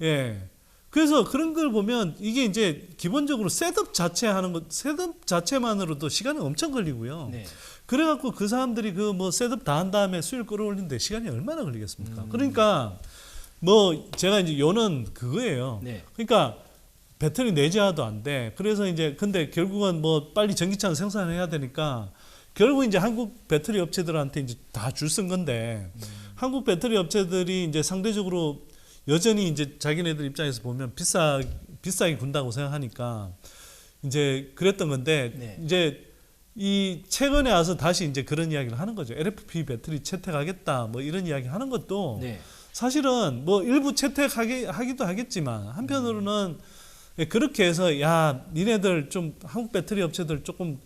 Speaker 1: 예. 그래서 그런 걸 보면 이게 이제 기본적으로 셋업 자체만으로도 시간이 엄청 걸리고요.
Speaker 2: 네.
Speaker 1: 그래갖고 그 사람들이 그 뭐 셋업 다 한 다음에 수요를 끌어올리는데 시간이 얼마나 걸리겠습니까? 그러니까 뭐 제가 이제 요는 그거예요.
Speaker 2: 네.
Speaker 1: 그러니까 배터리 내재화도 안 돼. 그래서 이제 근데 결국은 뭐 빨리 전기차를 생산해야 되니까 결국 이제 한국 배터리 업체들한테 이제 다 줄 쓴 건데 한국 배터리 업체들이 이제 상대적으로 여전히 이제 자기네들 입장에서 보면 비싸게 군다고 생각하니까 이제 그랬던 건데
Speaker 2: 네.
Speaker 1: 이제 이 최근에 와서 다시 이제 그런 이야기를 하는 거죠. LFP 배터리 채택하겠다 뭐 이런 이야기 하는 것도
Speaker 2: 네.
Speaker 1: 사실은 뭐 일부 채택하기도 하겠지만 한편으로는 그렇게 해서 야 니네들 좀 한국 배터리 업체들 조금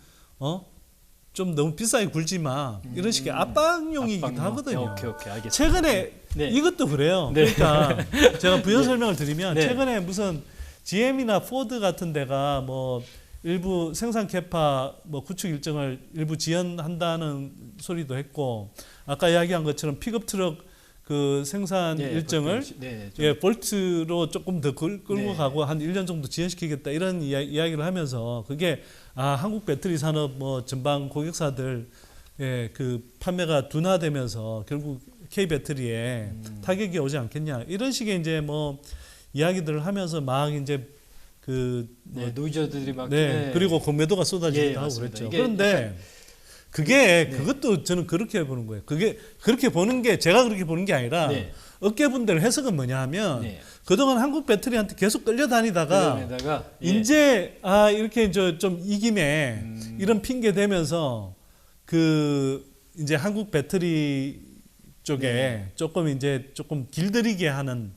Speaker 1: 좀 너무 비싸게 굴지 마 이런 식의 압박용이기도
Speaker 2: 압박용.
Speaker 1: 하거든요.
Speaker 2: 오케이, 알겠습니다.
Speaker 1: 최근에
Speaker 2: 네.
Speaker 1: 이것도 그래요.
Speaker 2: 네.
Speaker 1: 그러니까 제가 부연 설명을 드리면
Speaker 2: 네.
Speaker 1: 최근에 무슨 GM이나 포드 같은 데가 뭐 일부 생산 캐파 뭐 구축 일정을 일부 지연한다는 소리도 했고 아까 이야기한 것처럼 픽업 트럭 그 생산
Speaker 2: 네,
Speaker 1: 일정을
Speaker 2: 네,
Speaker 1: 볼트로 조금 더 끌고
Speaker 2: 네.
Speaker 1: 가고 한 1년 정도 지연시키겠다 이런 이야기를 하면서 그게 한국 배터리 산업 뭐 전방 고객사들 그 판매가 둔화되면서 결국 K 배터리에 타격이 오지 않겠냐 이런 식의 이제 뭐 이야기들을 하면서 막 이제
Speaker 2: 노이저들이 막
Speaker 1: 그리고 공매도가 쏟아지기도 하고
Speaker 2: 맞습니다.
Speaker 1: 그랬죠.
Speaker 2: 이게
Speaker 1: 그런데 그것도 저는 그렇게 보는 거예요. 그게 그렇게 보는 게 제가 그렇게 보는 게 아니라 업계분들 해석은 뭐냐 하면 그동안 한국 배터리한테 계속 끌려다니다가 이제 이렇게 좀 이김에 이런 핑계 대면서 이제 한국 배터리 쪽에 조금 길들이게 하는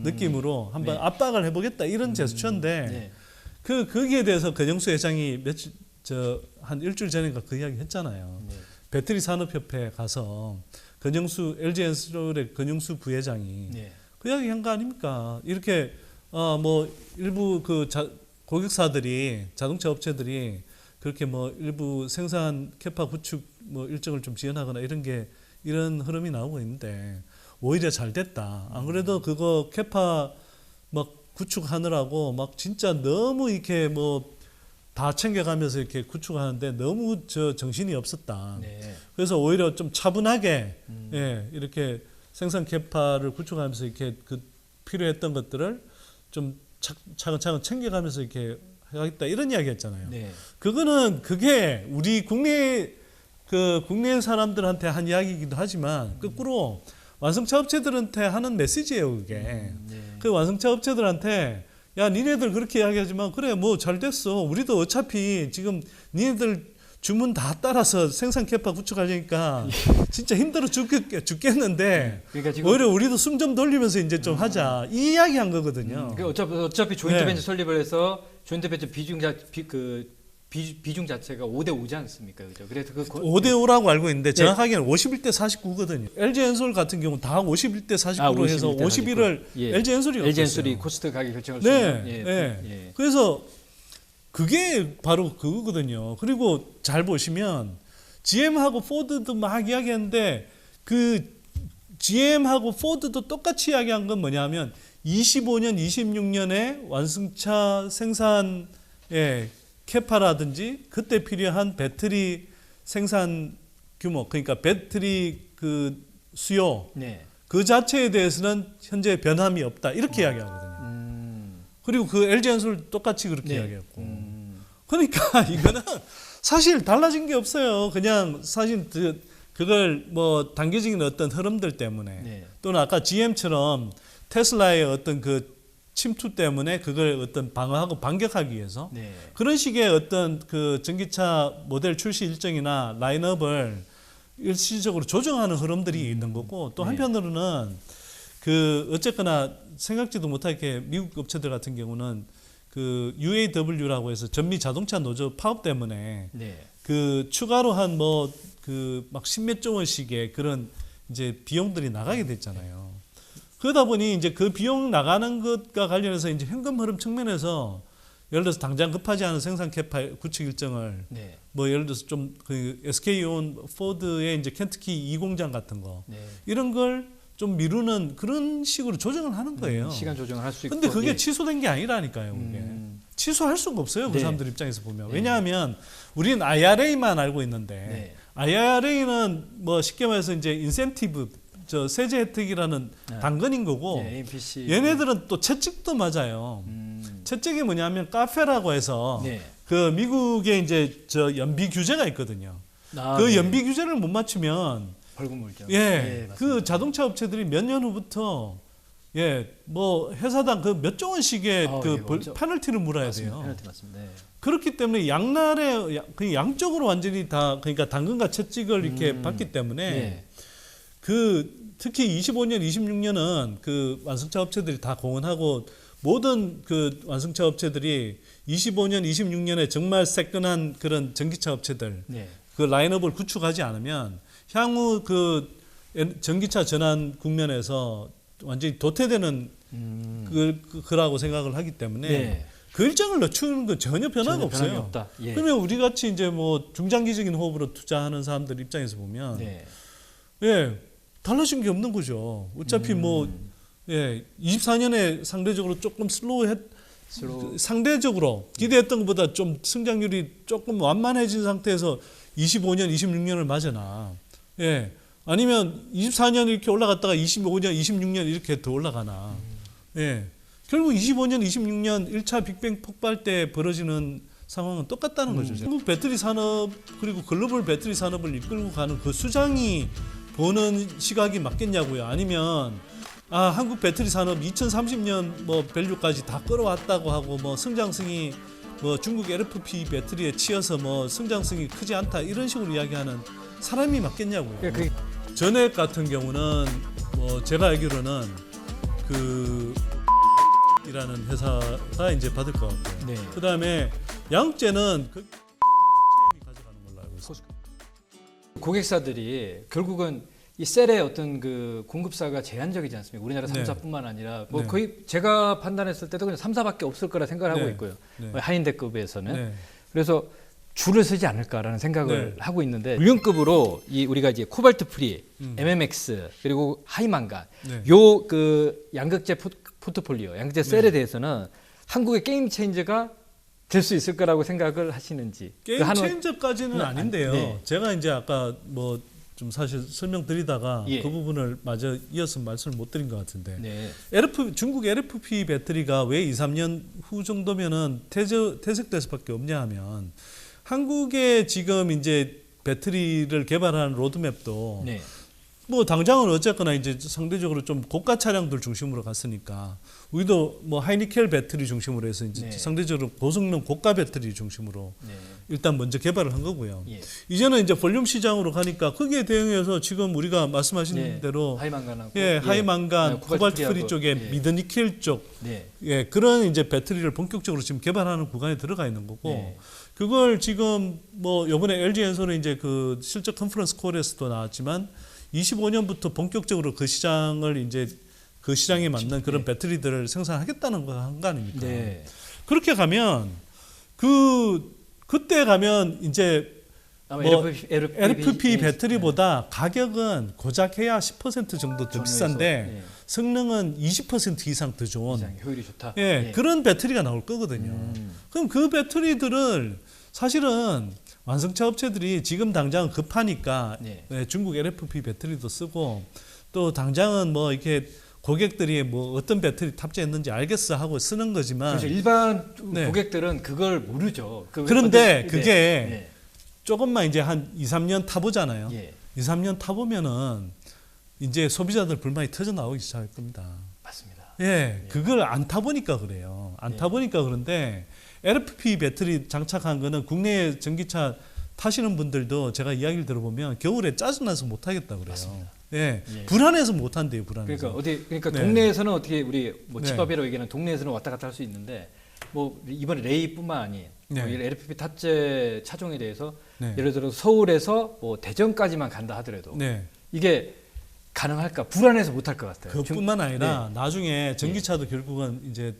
Speaker 1: 느낌으로 한번 압박을 해보겠다 이런 제스처인데 거기에 대해서 권영수 회장이 한 일주일 전인가 그 이야기 했잖아요. 배터리 산업협회 가서 LG엔솔의 권영수 부회장이 그 이야기 한 거 아닙니까? 이렇게 뭐 일부 고객사들이 자동차 업체들이 그렇게 뭐 일부 생산 캐파 구축 뭐 일정을 좀 지연하거나 이런 흐름이 나오고 있는데 오히려 잘 됐다. 안 그래도 그거 캐파 막 구축하느라고 막 진짜 너무 이렇게 뭐 다 챙겨가면서 이렇게 구축하는데 너무 정신이 없었다. 그래서 오히려 좀 차분하게 이렇게 생산 캐파를 구축하면서 이렇게 필요했던 것들을 좀 차근차근 챙겨가면서 이렇게 하겠다 이런 이야기했잖아요. 그게 우리 국내 사람들한테 한 이야기이기도 하지만 거꾸로 완성차 업체들한테 하는 메시지예요. 그게 그 완성차 업체들한테 야 니네들 그렇게 이야기하지만 그래 뭐 잘 됐어. 우리도 어차피 지금 니네들 주문 다 따라서 생산 캐파 구축하려니까 진짜 힘들어 죽겠는데
Speaker 2: 그러니까 지금
Speaker 1: 오히려 우리도 숨 좀 돌리면서 이제 좀 하자 이 이야기 한 거거든요.
Speaker 2: 어차피 조인트 벤처 설립을 해서 조인트 벤처 비중 자체가 5대5지 않습니까? 그죠? 그래서
Speaker 1: 5대5라고 알고 있는데 정확하게는 51대 49거든요. LG엔솔 같은 경우는 다 51대 49로 해서 51을 LG엔솔이
Speaker 2: 코스트 가격 결정할 수 있는.
Speaker 1: 그래서 그게 바로 그거거든요. 그리고 잘 보시면 GM하고 포드도 막 이야기하는데 GM하고 포드도 똑같이 이야기한 건 뭐냐면 25년, 26년에 완성차 생산 캐파라든지 그때 필요한 배터리 생산 규모, 그러니까 배터리 수요 그 자체에 대해서는 현재 변함이 없다 이렇게 이야기하거든요. 그리고 LG엔솔 똑같이 그렇게 이야기했고, 그러니까 이거는 사실 달라진 게 없어요. 그냥 사실 그걸 뭐 단계적인 어떤 흐름들 때문에 또는 아까 GM처럼 테슬라의 어떤 침투 때문에 그걸 어떤 방어하고 반격하기 위해서 그런 식의 어떤 전기차 모델 출시 일정이나 라인업을 일시적으로 조정하는 흐름들이 있는 거고, 또 한편으로는 어쨌거나 생각지도 못하게 미국 업체들 같은 경우는 UAW라고 해서 전미 자동차 노조 파업 때문에 추가로 한 막 십몇 조 원씩의 그런 이제 비용들이 나가게 됐잖아요. 그러다 보니 이제 그 비용 나가는 것과 관련해서 이제 현금 흐름 측면에서 예를 들어서 당장 급하지 않은 생산 캐파 구축 일정을 뭐 예를 들어서 좀 SK온 포드의 이제 켄터키 2공장 같은 거 이런 걸 좀 미루는 그런 식으로 조정을 하는 거예요.
Speaker 2: 시간 조정을 할 수 있고.
Speaker 1: 근데 그게 취소된 게 아니라니까요. 그게. 취소할 수가 없어요. 그 사람들 입장에서 보면. 왜냐하면 우리는 IRA만 알고 있는데 IRA는 뭐 쉽게 말해서 이제 인센티브 세제 혜택이라는 당근인 거고
Speaker 2: AMPC.
Speaker 1: 얘네들은 또 채찍도 맞아요. 채찍이 뭐냐면 카페라고 해서 미국에 이제 연비 규제가 있거든요. 연비 규제를 못 맞추면
Speaker 2: 벌금 물죠.
Speaker 1: 자동차 업체들이 몇 년 후부터 뭐 회사당 몇 조 원씩의 페널티를 물어야 돼요.
Speaker 2: 페널티 맞습니다.
Speaker 1: 그렇기 때문에 양날에 양쪽으로 완전히 다 그러니까 당근과 채찍을 이렇게 받기 때문에 특히 25년, 26년은 완성차 업체들이 다 공헌하고 모든 완성차 업체들이 25년, 26년에 정말 새끈한 그런 전기차 업체들 라인업을 구축하지 않으면 향후 전기차 전환 국면에서 완전히 도태되는 그라고 생각을 하기 때문에 그 일정을 늦추는 건 전혀 변화가 없어요. 그러면 우리 같이 이제 뭐 중장기적인 호흡으로 투자하는 사람들 입장에서 보면 달라진 게 없는 거죠. 어차피 24년에 상대적으로 조금 상대적으로 기대했던 것보다 좀 성장률이 조금 완만해진 상태에서 25년, 26년을 맞으나 아니면 24년 이렇게 올라갔다가 25년, 26년 이렇게 더 올라가나 결국 25년, 26년 1차 빅뱅 폭발 때 벌어지는 상황은 똑같다는 거죠. 한국 배터리 산업 그리고 글로벌 배터리 산업을 이끌고 가는 그 수장이 보는 시각이 맞겠냐고요. 아니면 한국 배터리 산업 2030년 뭐 밸류까지 다 끌어왔다고 하고 뭐 성장성이 뭐 중국 LFP 배터리에 치여서 뭐 성장성이 크지 않다 이런 식으로 이야기하는 사람이 맞겠냐고요. 전액 같은 경우는 뭐 제가 알기로는 그 이라는 회사가 이제 받을 것 같고요.
Speaker 2: 네.
Speaker 1: 그다음에 양육제는 그 가져가는 걸로 알고 있습니다.
Speaker 2: 고객사들이 결국은 이 셀의 어떤 그 공급사가 제한적이지 않습니까? 우리나라
Speaker 1: 네.
Speaker 2: 3사뿐만 아니라 뭐
Speaker 1: 네.
Speaker 2: 거의 제가 판단했을 때도 그냥 3사밖에 없을 거라 생각을 하고
Speaker 1: 네.
Speaker 2: 있고요.
Speaker 1: 네.
Speaker 2: 하인데급에서는.
Speaker 1: 네.
Speaker 2: 그래서 줄을 서지 않을까라는 생각을
Speaker 1: 네.
Speaker 2: 하고 있는데 물륜급으로 이 우리가 이제 코발트 프리,
Speaker 1: 음.
Speaker 2: MMX 그리고 하이만간
Speaker 1: 네.
Speaker 2: 요 그 양극재 포트폴리오, 양극재 셀에
Speaker 1: 네.
Speaker 2: 대해서는 한국의 게임 체인저가 될 수 있을 거라고 생각을 하시는지.
Speaker 1: 게임
Speaker 2: 그
Speaker 1: 체인저까지는
Speaker 2: 네.
Speaker 1: 아닌데요.
Speaker 2: 네.
Speaker 1: 제가 이제 아까 뭐 좀 사실 설명드리다가
Speaker 2: 예.
Speaker 1: 그 부분을 마저 이어서 말씀을 못 드린 것 같은데
Speaker 2: 네.
Speaker 1: 중국 LFP 배터리가 왜 2, 3년 후 정도면은 퇴색될 수밖에 없냐 하면 한국의 지금 이제 배터리를 개발하는 로드맵도
Speaker 2: 네.
Speaker 1: 뭐 당장은 어쨌거나 이제 상대적으로 좀 고가 차량들 중심으로 갔으니까 우리도 뭐 하이니켈 배터리 중심으로 해서 이제
Speaker 2: 네.
Speaker 1: 상대적으로 고성능 고가 배터리 중심으로
Speaker 2: 네.
Speaker 1: 일단 먼저 개발을 한 거고요.
Speaker 2: 예.
Speaker 1: 이제는 이제 볼륨 시장으로 가니까 거기에 대응해서 지금 우리가 말씀하신
Speaker 2: 네.
Speaker 1: 대로
Speaker 2: 하이만간하고
Speaker 1: 하이만간,
Speaker 2: 네,
Speaker 1: 코발트 프리 쪽에
Speaker 2: 예.
Speaker 1: 미드니켈 쪽
Speaker 2: 네.
Speaker 1: 그런 이제 배터리를 본격적으로 지금 개발하는 구간에 들어가 있는 거고
Speaker 2: 네.
Speaker 1: 그걸 지금 뭐 이번에 LG 엔솔은 이제 그 실적 컨퍼런스 콜에서도 나왔지만 25년부터 본격적으로 그 시장을 이제 그 시장에 맞는 그런 배터리들을 생산하겠다는 거 한 거 아닙니까?
Speaker 2: 네.
Speaker 1: 그렇게 가면 그때 가면 이제
Speaker 2: 아마
Speaker 1: 뭐
Speaker 2: LFP
Speaker 1: LFP 배터리보다 가격은 고작 해야 10% 정도 더 비싼데 성능은 20% 이상 더 좋은
Speaker 2: 이상 효율이 좋다.
Speaker 1: 그런 배터리가 나올 거거든요. 그럼 그 배터리들을 사실은 완성차 업체들이 지금 당장 급하니까
Speaker 2: 네.
Speaker 1: 중국 LFP 배터리도 쓰고 또 당장은 뭐 이렇게 고객들이 뭐 어떤 배터리 탑재했는지 알겠어 하고 쓰는 거지만
Speaker 2: 그렇죠. 일반
Speaker 1: 네.
Speaker 2: 고객들은 그걸 모르죠.
Speaker 1: 그런데 그게
Speaker 2: 네.
Speaker 1: 조금만 이제 한 2, 3년 타보잖아요.
Speaker 2: 예.
Speaker 1: 2, 3년 타보면은 이제 소비자들 불만이 터져 나오기 시작할 겁니다.
Speaker 2: 맞습니다.
Speaker 1: 예, 그걸 안 타보니까 그래요. 안 타보니까 그런데 LFP 배터리 장착한 거는 국내 전기차 타시는 분들도 제가 이야기를 들어보면 겨울에 짜증나서 못 하겠다 그래요.
Speaker 2: 맞습니다.
Speaker 1: 예,
Speaker 2: 예.
Speaker 1: 불안해서 못 한대요. 불안해서.
Speaker 2: 그러니까
Speaker 1: 네.
Speaker 2: 동네에서는 어떻게 우리 뭐
Speaker 1: 네.
Speaker 2: 집밥이라고 얘기하는 동네에서는 왔다 갔다 할 수 있는데 뭐 이번에 레이뿐만 아닌
Speaker 1: 네.
Speaker 2: 뭐 LFP 탑재 차종에 대해서
Speaker 1: 네.
Speaker 2: 예를 들어 서울에서 뭐 대전까지만 간다 하더라도
Speaker 1: 네.
Speaker 2: 이게 가능할까 불안해서 못 할 것 같아요.
Speaker 1: 그뿐만 아니라 나중에 전기차도 결국은 이제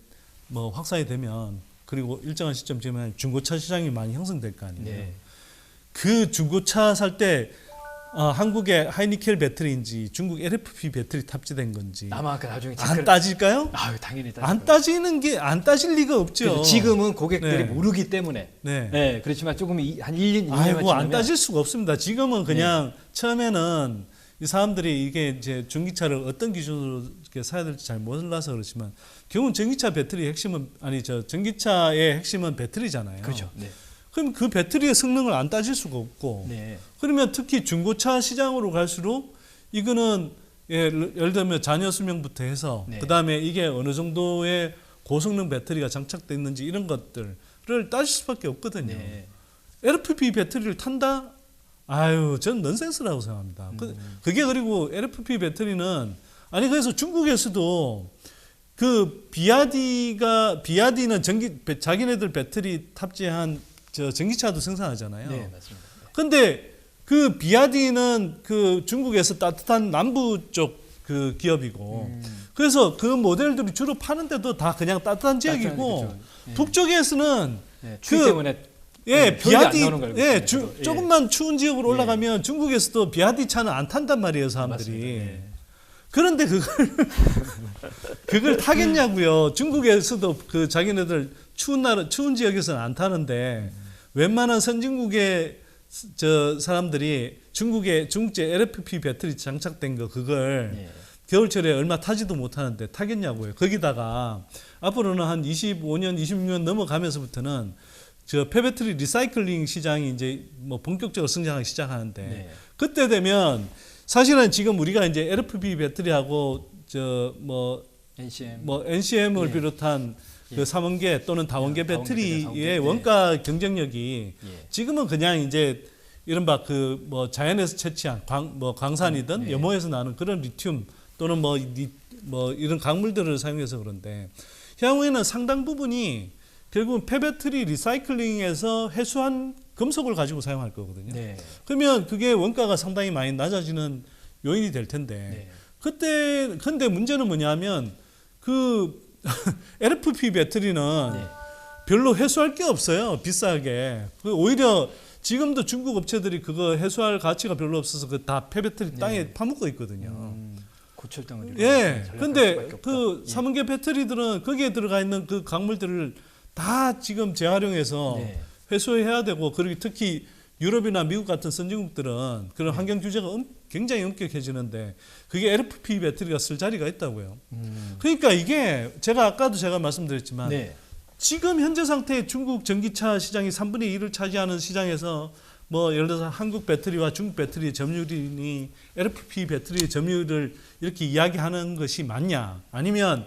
Speaker 1: 뭐 확산이 되면 그리고 일정한 시점쯤에 중고차 시장이 많이 형성될 거 아니에요.
Speaker 2: 네.
Speaker 1: 그 중고차 살 때 한국의 하이니켈 배터리인지 중국 LFP 배터리 탑재된 건지
Speaker 2: 아마 그 나중에
Speaker 1: 안 따질까요?
Speaker 2: 아유 당연히 따질
Speaker 1: 안
Speaker 2: 거예요.
Speaker 1: 따지는 게 안 따질 리가 없죠.
Speaker 2: 그래서 지금은 고객들이
Speaker 1: 네.
Speaker 2: 모르기 때문에
Speaker 1: 네.
Speaker 2: 그렇지만 조금 한 1년 2년만
Speaker 1: 아이고 안
Speaker 2: 지나면
Speaker 1: 따질 수가 없습니다. 지금은 그냥 처음에는 이 사람들이 이게 이제 전기차를 어떤 기준으로 이렇게 사야 될지 잘 몰라서 그렇지만 결국은 전기차 배터리 핵심은 전기차의 핵심은 배터리잖아요.
Speaker 2: 그렇죠. 네.
Speaker 1: 그럼 그 배터리의 성능을 안 따질 수가 없고
Speaker 2: 네.
Speaker 1: 그러면 특히 중고차 시장으로 갈수록 이거는 예를 들면 잔여 수명부터 해서
Speaker 2: 네.
Speaker 1: 그다음에 이게 어느 정도의 고성능 배터리가 장착돼 있는지 이런 것들을 따질 수밖에 없거든요.
Speaker 2: 네.
Speaker 1: LFP 배터리를 탄다? 아유, 저는 넌센스라고 생각합니다. 그게 그리고 LFP 배터리는 그래서 중국에서도 그 비아디는 자기네들 배터리 탑재한 전기차도 생산하잖아요.
Speaker 2: 네, 맞습니다.
Speaker 1: 근데 그 비아디는 그 중국에서 따뜻한 남부 쪽 그 기업이고 그래서 그 모델들이 주로 파는데도 다 그냥 따뜻한 지역이고
Speaker 2: 그렇죠.
Speaker 1: 북쪽에서는
Speaker 2: 추위 때문에
Speaker 1: 비아디
Speaker 2: 안 나오는 걸 알고 있습니다.
Speaker 1: 조금만 추운 지역으로 올라가면 중국에서도 비아디 차는 안 탄단 말이에요, 사람들이.
Speaker 2: 맞습니다.
Speaker 1: 그런데 그걸 타겠냐고요. 중국에서도 그 자기네들 추운 지역에서는 안 타는데 웬만한 선진국의 사람들이 중국제 LFP 배터리 장착된 거 그걸 겨울철에 얼마 타지도 못하는데 타겠냐고요. 거기다가 앞으로는 한 25년, 26년 넘어가면서부터는 저 폐배터리 리사이클링 시장이 이제 뭐 본격적으로 성장하기 시작하는데
Speaker 2: 네.
Speaker 1: 그때 되면 사실은 지금 우리가 이제 LFP 배터리하고 저
Speaker 2: NCM
Speaker 1: 뭐 NCM을
Speaker 2: 예.
Speaker 1: 비롯한 그 삼원계 또는 다원계 배터리의
Speaker 2: 다원계,
Speaker 1: 원가 경쟁력이
Speaker 2: 예.
Speaker 1: 지금은 그냥 이제 이른바 그 뭐 자연에서 채취한 광산이든
Speaker 2: 예.
Speaker 1: 염호에서 나는 그런 리튬 또는 뭐 이런 강물들을 사용해서 그런데 향후에는 상당 부분이 결국은 폐배터리 리사이클링에서 해수한 금속을 가지고 사용할 거거든요.
Speaker 2: 네.
Speaker 1: 그러면 그게 원가가 상당히 많이 낮아지는 요인이 될 텐데
Speaker 2: 네.
Speaker 1: 그때 근데 문제는 뭐냐면 그 LFP 배터리는
Speaker 2: 네.
Speaker 1: 별로 해수할 게 없어요. 비싸게. 오히려 지금도 중국 업체들이 그거 해수할 가치가 별로 없어서 그 다 폐배터리 땅에 파묻고 있거든요.
Speaker 2: 고철당을
Speaker 1: 예.
Speaker 2: 전략할
Speaker 1: 근데
Speaker 2: 수밖에 없다.
Speaker 1: 그
Speaker 2: 예.
Speaker 1: 삼원계 배터리들은 거기에 들어가 있는 그 강물들을 다 지금 재활용해서
Speaker 2: 네.
Speaker 1: 회수해야 되고 그리고 특히 유럽이나 미국 같은 선진국들은
Speaker 2: 네.
Speaker 1: 그런 환경 규제가 굉장히 엄격해지는데 그게 LFP 배터리가 쓸 자리가 있다고요. 그러니까 이게 아까도 제가 말씀드렸지만
Speaker 2: 네.
Speaker 1: 지금 현재 상태의 중국 전기차 시장이 3분의 1을 차지하는 시장에서 뭐 예를 들어서 한국 배터리와 중국 배터리의 점유율이 LFP 배터리의 점유율을 이렇게 이야기하는 것이 맞냐? 아니면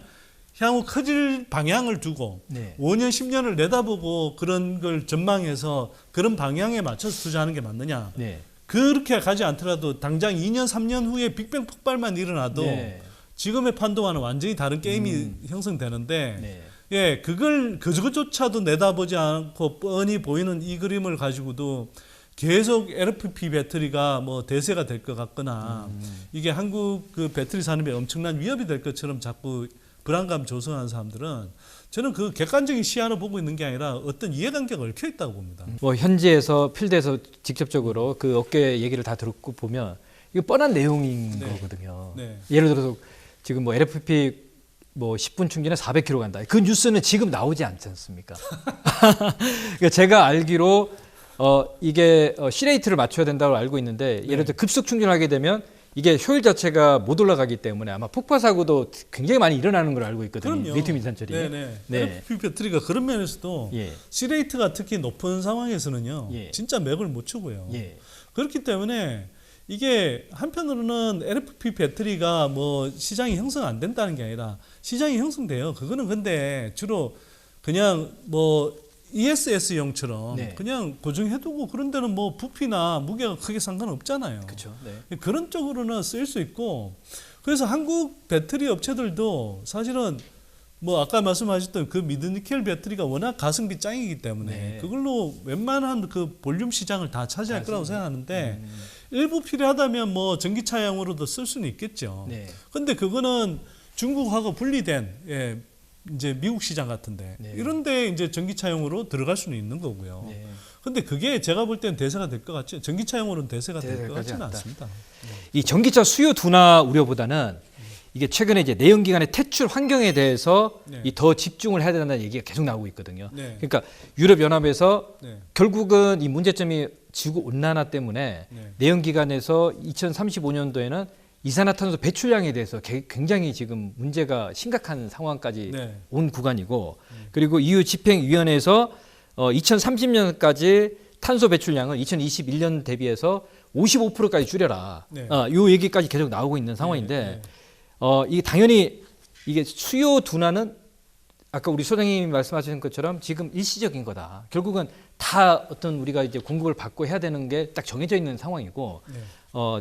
Speaker 1: 향후 커질 방향을 두고
Speaker 2: 네.
Speaker 1: 5년, 10년을 내다보고 그런 걸 전망해서 그런 방향에 맞춰서 투자하는 게 맞느냐?
Speaker 2: 네.
Speaker 1: 그렇게 가지 않더라도 당장 2년, 3년 후에 빅뱅 폭발만 일어나도
Speaker 2: 네.
Speaker 1: 지금의 판도와는 완전히 다른 게임이 형성되는데
Speaker 2: 네.
Speaker 1: 예, 그것조차도 내다보지 않고 뻔히 보이는 이 그림을 가지고도 계속 LFP 배터리가 뭐 대세가 될 것 같거나 이게 한국 그 배터리 산업에 엄청난 위협이 될 것처럼 자꾸 불안감 조성하는 사람들은 저는 그 객관적인 시야로 보고 있는 게 아니라 어떤 이해관계가 얽혀 있다고 봅니다.
Speaker 2: 뭐 현지에서 필드에서 직접적으로 그 업계 얘기를 다 듣고 보면 이거 뻔한 내용인
Speaker 1: 네.
Speaker 2: 거거든요.
Speaker 1: 네.
Speaker 2: 예를 들어서 지금 뭐 LFP 뭐 10분 충전에 400km 간다. 그 뉴스는 지금 나오지 않지 않습니까? 그러니까 제가 알기로 이게 C레이트를 맞춰야 된다고 알고 있는데 예를 들어 급속 충전하게 되면 이게 효율 자체가 못 올라가기 때문에 아마 폭파 사고도 굉장히 많이 일어나는 걸 알고 있거든요.
Speaker 1: 그럼요.
Speaker 2: 리튬 이산철이.
Speaker 1: 네네.
Speaker 2: 네.
Speaker 1: LFP 배터리가 그런 면에서도
Speaker 2: 예.
Speaker 1: C레이트가 특히 높은 상황에서는요.
Speaker 2: 예.
Speaker 1: 진짜 맥을 못 추고요.
Speaker 2: 예.
Speaker 1: 그렇기 때문에 이게 한편으로는 LFP 배터리가 뭐 시장이 형성 안 된다는 게 아니라 시장이 형성돼요. 그거는 근데 주로 그냥 뭐 ESS용처럼
Speaker 2: 네.
Speaker 1: 그냥 고정해두고 그런 데는 뭐 부피나 무게가 크게 상관없잖아요.
Speaker 2: 그렇죠. 네.
Speaker 1: 그런 쪽으로는 쓰일 수 있고 그래서 한국 배터리 업체들도 사실은 뭐 아까 말씀하셨던 그 미드니켈 배터리가 워낙 가성비 짱이기 때문에
Speaker 2: 네.
Speaker 1: 그걸로 웬만한 그 볼륨 시장을 다 차지할 거라고 생각하는데 일부 필요하다면 뭐 전기차용으로도 쓸 수는 있겠죠.
Speaker 2: 네.
Speaker 1: 근데 그거는 중국하고 분리된 이제 미국 시장 같은데
Speaker 2: 네.
Speaker 1: 이런데 이제 전기차용으로 들어갈 수는 있는 거고요.
Speaker 2: 네.
Speaker 1: 근데 그게 제가 볼 땐 대세가 될 것 같지 전기차용으로는 대세가 될 것
Speaker 2: 대세까지
Speaker 1: 같지는
Speaker 2: 않다.
Speaker 1: 않습니다.
Speaker 2: 이 전기차 수요 둔화 우려보다는 이게 최근에 이제 내연기관의 퇴출 환경에 대해서
Speaker 1: 네.
Speaker 2: 이 더 집중을 해야 된다는 얘기가 계속 나오고 있거든요.
Speaker 1: 네.
Speaker 2: 그러니까 유럽 연합에서
Speaker 1: 네.
Speaker 2: 결국은 이 문제점이 지구 온난화 때문에
Speaker 1: 네.
Speaker 2: 내연기관에서 2035년도에는 이산화탄소 배출량에 대해서 굉장히 지금 문제가 심각한 상황까지
Speaker 1: 네.
Speaker 2: 온 구간이고 그리고 EU 집행위원회에서 2030년까지 탄소 배출량을 2021년 대비해서 55%까지 줄여라.
Speaker 1: 네.
Speaker 2: 이 얘기까지 계속 나오고 있는 상황인데
Speaker 1: 네.
Speaker 2: 이게 당연히 이게 수요 둔화는 아까 우리 소장님이 말씀하신 것처럼 지금 일시적인 거다. 결국은 다 어떤 우리가 이제 공급을 받고 해야 되는 게 딱 정해져 있는 상황이고
Speaker 1: 네.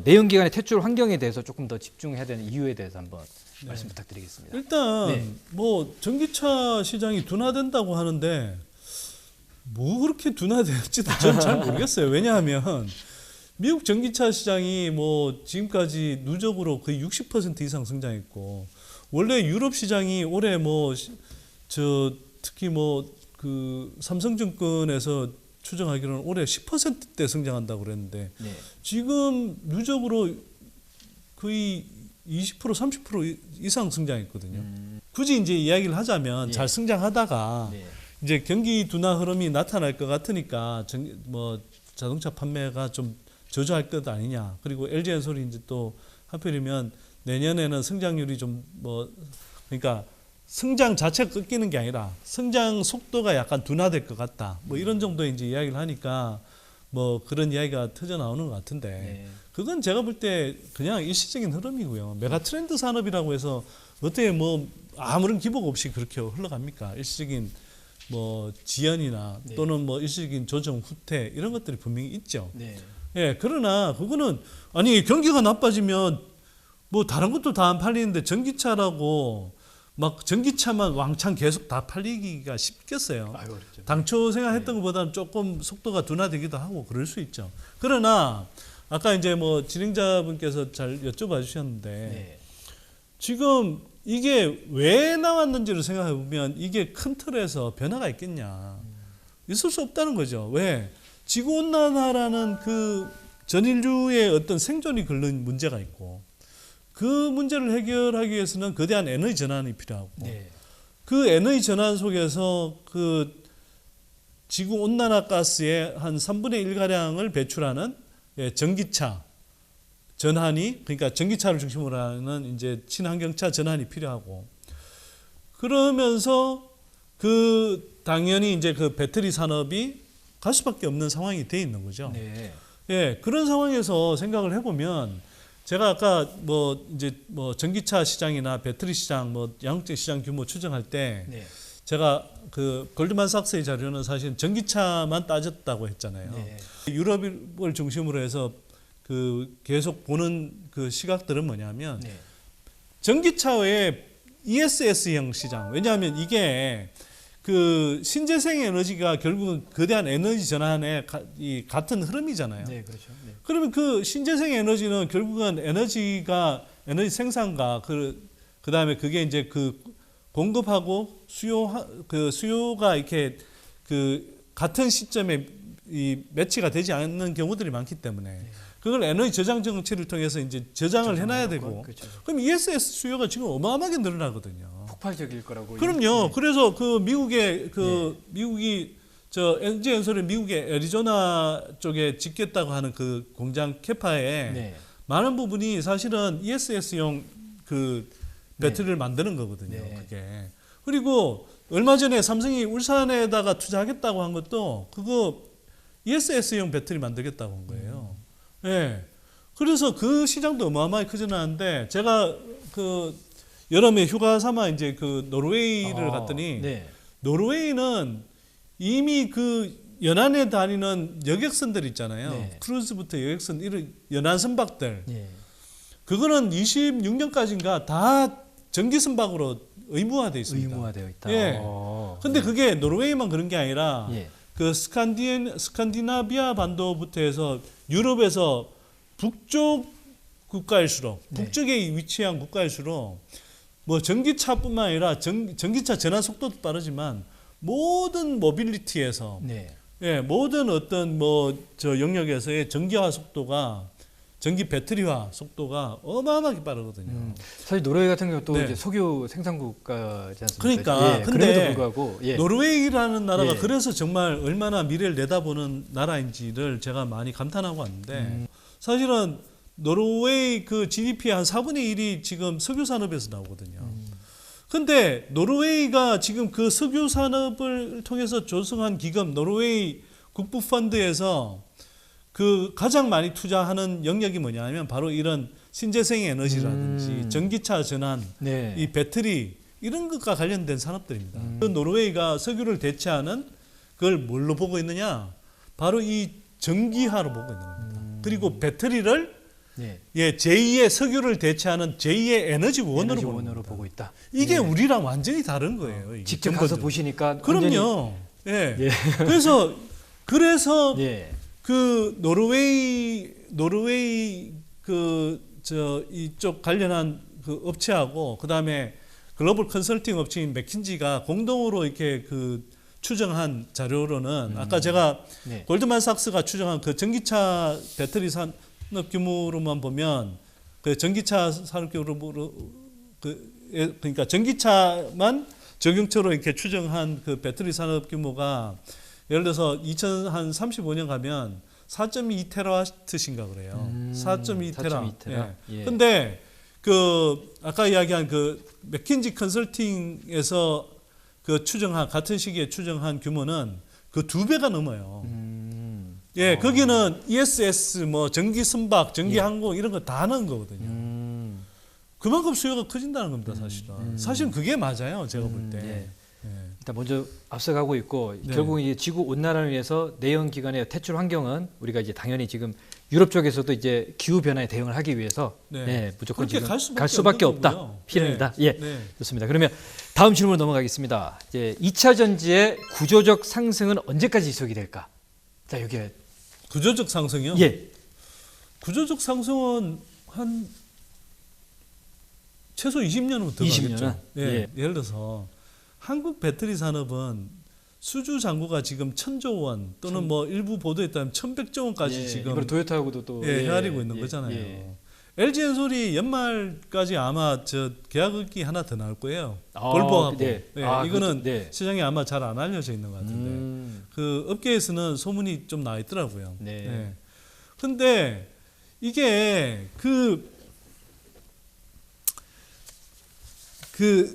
Speaker 2: 내연기관의 퇴출 환경에 대해서 조금 더 집중해야 되는 이유에 대해서 한번 말씀 부탁드리겠습니다.
Speaker 1: 일단
Speaker 2: 네.
Speaker 1: 뭐 전기차 시장이 둔화된다고 하는데 뭐 그렇게 둔화될지도 저는 잘 모르겠어요. 왜냐하면 미국 전기차 시장이 뭐 지금까지 누적으로 거의 60% 이상 성장했고 원래 유럽 시장이 올해 뭐 특히 뭐 그 삼성증권에서 추정하기로는 올해 10%대 성장한다고 그랬는데
Speaker 2: 네.
Speaker 1: 지금 누적으로 거의 20% 30% 이상 성장했거든요. 굳이 이제 이야기를 하자면
Speaker 2: 예.
Speaker 1: 잘 성장하다가
Speaker 2: 네.
Speaker 1: 이제 경기 둔화 흐름이 나타날 것 같으니까 뭐 자동차 판매가 좀 저조할 것 아니냐. 그리고 LG엔솔이 이제 또 하필이면 내년에는 성장률이 좀 뭐 그러니까 성장 자체가 꺾이는 게 아니라 성장 속도가 약간 둔화될 것 같다. 뭐 이런 정도의 이제 이야기를 하니까 뭐 그런 이야기가 터져 나오는 것 같은데
Speaker 2: 네.
Speaker 1: 그건 제가 볼 때 그냥 일시적인 흐름이고요. 메가 트렌드 산업이라고 해서 어떻게 뭐 아무런 기복 없이 그렇게 흘러갑니까? 일시적인 뭐 지연이나
Speaker 2: 네.
Speaker 1: 또는 뭐 일시적인 조정 후퇴 이런 것들이 분명히 있죠.
Speaker 2: 네.
Speaker 1: 예, 그러나 그거는 아니 경기가 나빠지면 뭐 다른 것도 다 안 팔리는데 전기차라고 막 전기차만 왕창 계속 다 팔리기가 쉽겠어요.
Speaker 2: 아유, 어렵죠.
Speaker 1: 당초 생각했던 것보다는 조금 속도가 둔화되기도 하고 그럴 수 있죠. 그러나 아까 이제 뭐 진행자분께서 잘 여쭤봐 주셨는데
Speaker 2: 네.
Speaker 1: 지금 이게 왜 나왔는지를 생각해 보면 이게 큰 틀에서 변화가 있겠냐. 있을 수 없다는 거죠. 왜? 지구온난화라는 그 전 인류의 어떤 생존이 걸린 문제가 있고 그 문제를 해결하기 위해서는 거대한 에너지 전환이 필요하고
Speaker 2: 네.
Speaker 1: 그 에너지 전환 속에서 그 지구 온난화 가스의 한 3분의 1가량을 배출하는 전기차 전환이 그러니까 전기차를 중심으로 하는 이제 친환경차 전환이 필요하고 그러면서 그 당연히 이제 그 배터리 산업이 갈 수밖에 없는 상황이 돼 있는 거죠.
Speaker 2: 네.
Speaker 1: 예, 그런 상황에서 생각을 해보면 제가 아까 뭐 이제 뭐 전기차 시장이나 배터리 시장 뭐 양극재 시장 규모 추정할 때
Speaker 2: 네.
Speaker 1: 제가 그 골드만삭스의 자료는 사실 전기차만 따졌다고 했잖아요.
Speaker 2: 네.
Speaker 1: 유럽을 중심으로 해서 그 계속 보는 그 시각들은 뭐냐면
Speaker 2: 네.
Speaker 1: 전기차 외에 ESS형 시장. 왜냐하면 이게 그 신재생 에너지가 결국은 거대한 에너지 전환의 이 같은 흐름이잖아요.
Speaker 2: 네, 그렇죠. 네.
Speaker 1: 그러면 그 신재생 에너지는 결국은 에너지 생산과 그다음에 그게 이제 그 공급하고 수요가 이렇게 그 같은 시점에 이 매치가 되지 않는 경우들이 많기 때문에 그걸 에너지 저장 정치를 통해서 이제 저장을 해놔야 되고
Speaker 2: 그렇죠.
Speaker 1: 그럼 ESS 수요가 지금 어마어마하게 늘어나거든요.
Speaker 2: 폭발적일 거라고.
Speaker 1: 그럼요.
Speaker 2: 네.
Speaker 1: 그래서 그 미국이 저 LG 엔솔이 미국의 애리조나 쪽에 짓겠다고 하는 그 공장 캐파에
Speaker 2: 네.
Speaker 1: 많은 부분이 사실은 ESS용 그 배터리를 만드는 거거든요.
Speaker 2: 네.
Speaker 1: 그게. 그리고 얼마 전에 삼성이 울산에다가 투자하겠다고 한 것도 그거 ESS용 배터리 만들겠다고 한 거예요. 예. 그래서 그 시장도 어마어마하게 커져나는데 제가 그 여름에 휴가 삼아 이제 그 노르웨이를 갔더니
Speaker 2: 네.
Speaker 1: 노르웨이는 이미 그 연안에 다니는 여객선들 있잖아요.
Speaker 2: 네.
Speaker 1: 크루즈부터 여객선 이런 연안 선박들
Speaker 2: 네.
Speaker 1: 그거는 26년까지인가 다 전기 선박으로 의무화돼 있습니다.
Speaker 2: 의무화되어 있다.
Speaker 1: 예. 근데
Speaker 2: 네.
Speaker 1: 그게 노르웨이만 그런 게 아니라
Speaker 2: 예.
Speaker 1: 그 스칸디나비아 반도부터 해서 유럽에서 북쪽 국가일수록
Speaker 2: 네.
Speaker 1: 북쪽에 위치한 국가일수록 뭐 전기차뿐만 아니라 전기차 전환 속도도 빠르지만 모든 모빌리티에서
Speaker 2: 네.
Speaker 1: 예, 모든 어떤 뭐 저 영역에서의 전기화 속도가 전기 배터리화 속도가 어마어마하게 빠르거든요.
Speaker 2: 사실 노르웨이 같은 경우 또
Speaker 1: 네.
Speaker 2: 이제 석유 생산 국가지 않습니까?
Speaker 1: 그러니까
Speaker 2: 예,
Speaker 1: 근데
Speaker 2: 그럼에도 불구하고 예.
Speaker 1: 노르웨이라는 나라가
Speaker 2: 예.
Speaker 1: 그래서 정말 얼마나 미래를 내다보는 나라인지를 제가 많이 감탄하고 왔는데 사실은 노르웨이 그 GDP의 한 4분의 1이 지금 석유 산업에서 나오거든요. 근데 노르웨이가 지금 그 석유 산업을 통해서 조성한 기금 노르웨이 국부 펀드에서 그 가장 많이 투자하는 영역이 뭐냐면 바로 이런 신재생 에너지라든지 전기차 전환,
Speaker 2: 네.
Speaker 1: 이 배터리 이런 것과 관련된 산업들입니다. 그 노르웨이가 석유를 대체하는 그걸 뭘로 보고 있느냐? 바로 이 전기화로 보고 있는 겁니다. 그리고 배터리를
Speaker 2: 네.
Speaker 1: 예, 제2의 석유를 대체하는 제2의 에너지원으로 보는
Speaker 2: 원으로
Speaker 1: 겁니다.
Speaker 2: 보고 있다.
Speaker 1: 이게
Speaker 2: 네.
Speaker 1: 우리랑 완전히 다른 거예요. 이게
Speaker 2: 직접
Speaker 1: 근본적으로.
Speaker 2: 가서 보시니까 완전히-
Speaker 1: 그럼요. 예.
Speaker 2: 예.
Speaker 1: 그래서
Speaker 2: 예.
Speaker 1: 그 노르웨이 그 저 이쪽 관련한 그 업체하고 그다음에 글로벌 컨설팅 업체인 맥킨지가 공동으로 이렇게 그 추정한 자료로는 아까 제가
Speaker 2: 네.
Speaker 1: 골드만삭스가 추정한 그 전기차 배터리 산업 규모로만 보면 그 전기차 산업 규모로 그러니까 전기차만 적용처로 이렇게 추정한 그 배터리 산업 규모가 예를 들어서 2035년 가면 4.2 테라와트신가 그래요. 4.2 테라.
Speaker 2: 4.2 테라. 예.
Speaker 1: 근데 그 아까 이야기한 그 맥킨지 컨설팅에서 그 추정한 같은 시기에 추정한 규모는 그 2배가 넘어요. 예, 거기는 ESS 뭐 전기 선박, 전기 항공 이런 거 다 넣은 거거든요. 그만큼 수요가 커진다는 겁니다, 사실은. 사실은 그게 맞아요, 제가 볼 때.
Speaker 2: 예.
Speaker 1: 예.
Speaker 2: 일단 먼저 앞서가고 있고
Speaker 1: 네.
Speaker 2: 결국 이제 지구 온난화를 위해서 내연 기관의 퇴출 환경은 우리가 이제 당연히 지금 유럽 쪽에서도 이제 기후 변화에 대응을 하기 위해서
Speaker 1: 네.
Speaker 2: 네, 무조건
Speaker 1: 그렇게
Speaker 2: 지금
Speaker 1: 갈 수밖에
Speaker 2: 없다.
Speaker 1: 없는 거고요.
Speaker 2: 필연이다.
Speaker 1: 네.
Speaker 2: 예,
Speaker 1: 네.
Speaker 2: 좋습니다. 그러면 다음 질문으로 넘어가겠습니다. 이제 2차 전지의 구조적 상승은 언제까지 지속이 될까? 자, 여기에
Speaker 1: 구조적 상승이요?
Speaker 2: 예,
Speaker 1: 구조적 상승은 한 최소 20년은 더
Speaker 2: 20년 은?
Speaker 1: 가겠죠. 예.
Speaker 2: 예.
Speaker 1: 예를 들어서 한국 배터리 산업은 수주 잔고가 지금 1,000조 원 또는 뭐 일부 보도에 따르면 1,100조 원까지
Speaker 2: 예,
Speaker 1: 지금
Speaker 2: 이번에 도요타하고도 또
Speaker 1: 예, 헤아리고 있는 거잖아요. LG엔솔이 연말까지 아마 저 계약이 하나 더 나올 거예요.
Speaker 2: 아,
Speaker 1: 볼보하고.
Speaker 2: 네.
Speaker 1: 예,
Speaker 2: 아,
Speaker 1: 이거는
Speaker 2: 그것도, 네.
Speaker 1: 시장에 아마 잘 안 알려져 있는 것 같은데 그 업계에서는 소문이 좀 나 있더라고요.
Speaker 2: 네.
Speaker 1: 근데 이게 그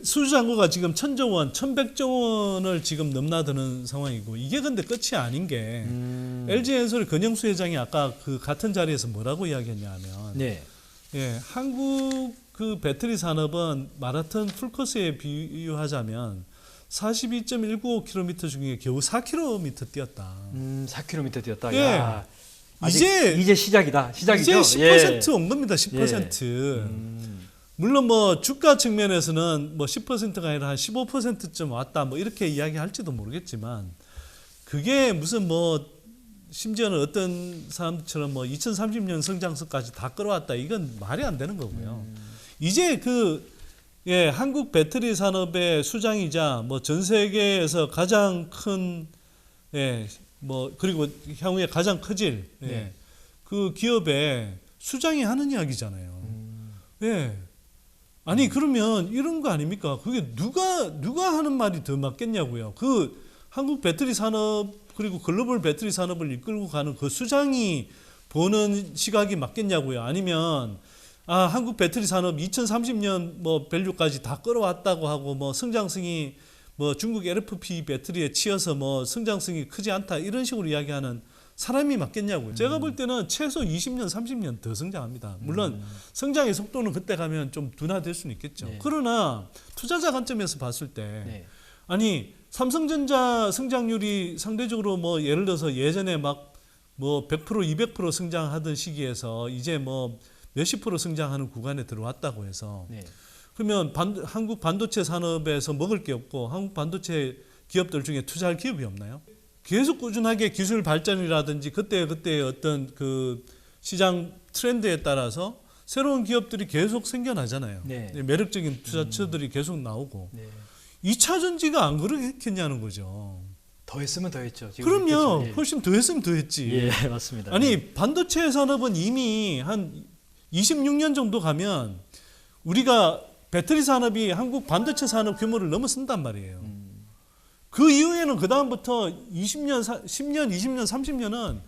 Speaker 1: 수주 잔고가 지금 1,000조 원, 1,100조 원을 지금 넘나드는 상황이고 이게 근데 끝이 아닌 게 LG엔솔 권영수 회장이 아까 그 같은 자리에서 뭐라고 이야기했냐면
Speaker 2: 네.
Speaker 1: 예, 한국 그 배터리 산업은 마라톤 풀코스에 비유하자면 42.195km 중에 겨우 4km 뛰었다.
Speaker 2: 4km 뛰었다.
Speaker 1: 예.
Speaker 2: 야,
Speaker 1: 이제
Speaker 2: 시작이다. 시작이죠.
Speaker 1: 이제 10%온 겁니다. 10%. 물론 뭐 주가 측면에서는 뭐 10%가 아니라 한 15%쯤 왔다 뭐 이렇게 이야기할지도 모르겠지만 그게 무슨 뭐 심지어는 어떤 사람들처럼 뭐 2030년 성장성까지 다 끌어왔다 이건 말이 안 되는 거고요. 이제 예, 한국 배터리 산업의 수장이자 뭐 전 세계에서 가장 큰 예, 뭐 그리고 향후에 가장 커질 예,
Speaker 2: 네.
Speaker 1: 그 기업의 수장이 하는 이야기잖아요. 예. 아니 그러면 이런 거 아닙니까? 그게 누가 하는 말이 더 맞겠냐고요. 그 한국 배터리 산업 그리고 글로벌 배터리 산업을 이끌고 가는 그 수장이 보는 시각이 맞겠냐고요. 아니면 한국 배터리 산업 2030년 뭐 밸류까지 다 끌어왔다고 하고 뭐 성장성이 뭐 중국 LFP 배터리에 치여서 뭐 성장성이 크지 않다 이런 식으로 이야기하는 사람이 맞겠냐고요. 제가 볼 때는 최소 20년, 30년 더 성장합니다. 물론 성장의 속도는 그때 가면 좀 둔화될 수는 있겠죠.
Speaker 2: 네.
Speaker 1: 그러나 투자자 관점에서 봤을 때
Speaker 2: 네.
Speaker 1: 아니 삼성전자 성장률이 상대적으로 뭐 예를 들어서 예전에 막 뭐 100%, 200% 성장하던 시기에서 이제 뭐 몇십 프로 성장하는 구간에 들어왔다고 해서
Speaker 2: 네.
Speaker 1: 그러면 한국 반도체 산업에서 먹을 게 없고 한국 반도체 기업들 중에 투자할 기업이 없나요? 계속 꾸준하게 기술 발전이라든지 그때의 어떤 그 시장 트렌드에 따라서 새로운 기업들이 계속 생겨나잖아요.
Speaker 2: 네.
Speaker 1: 매력적인 투자처들이 계속 나오고
Speaker 2: 네.
Speaker 1: 2차 전지가 안 그렇겠냐는 거죠.
Speaker 2: 더 했으면 더 했죠. 지금
Speaker 1: 그럼요.
Speaker 2: 그렇죠.
Speaker 1: 훨씬 더 했으면 더 했지.
Speaker 2: 예, 맞습니다.
Speaker 1: 아니 반도체 산업은 이미 한 26년 정도 가면 우리가 배터리 산업이 한국 반도체 산업 규모를 넘어선단 말이에요. 그 이후에는 그 다음부터 10년, 20년, 30년은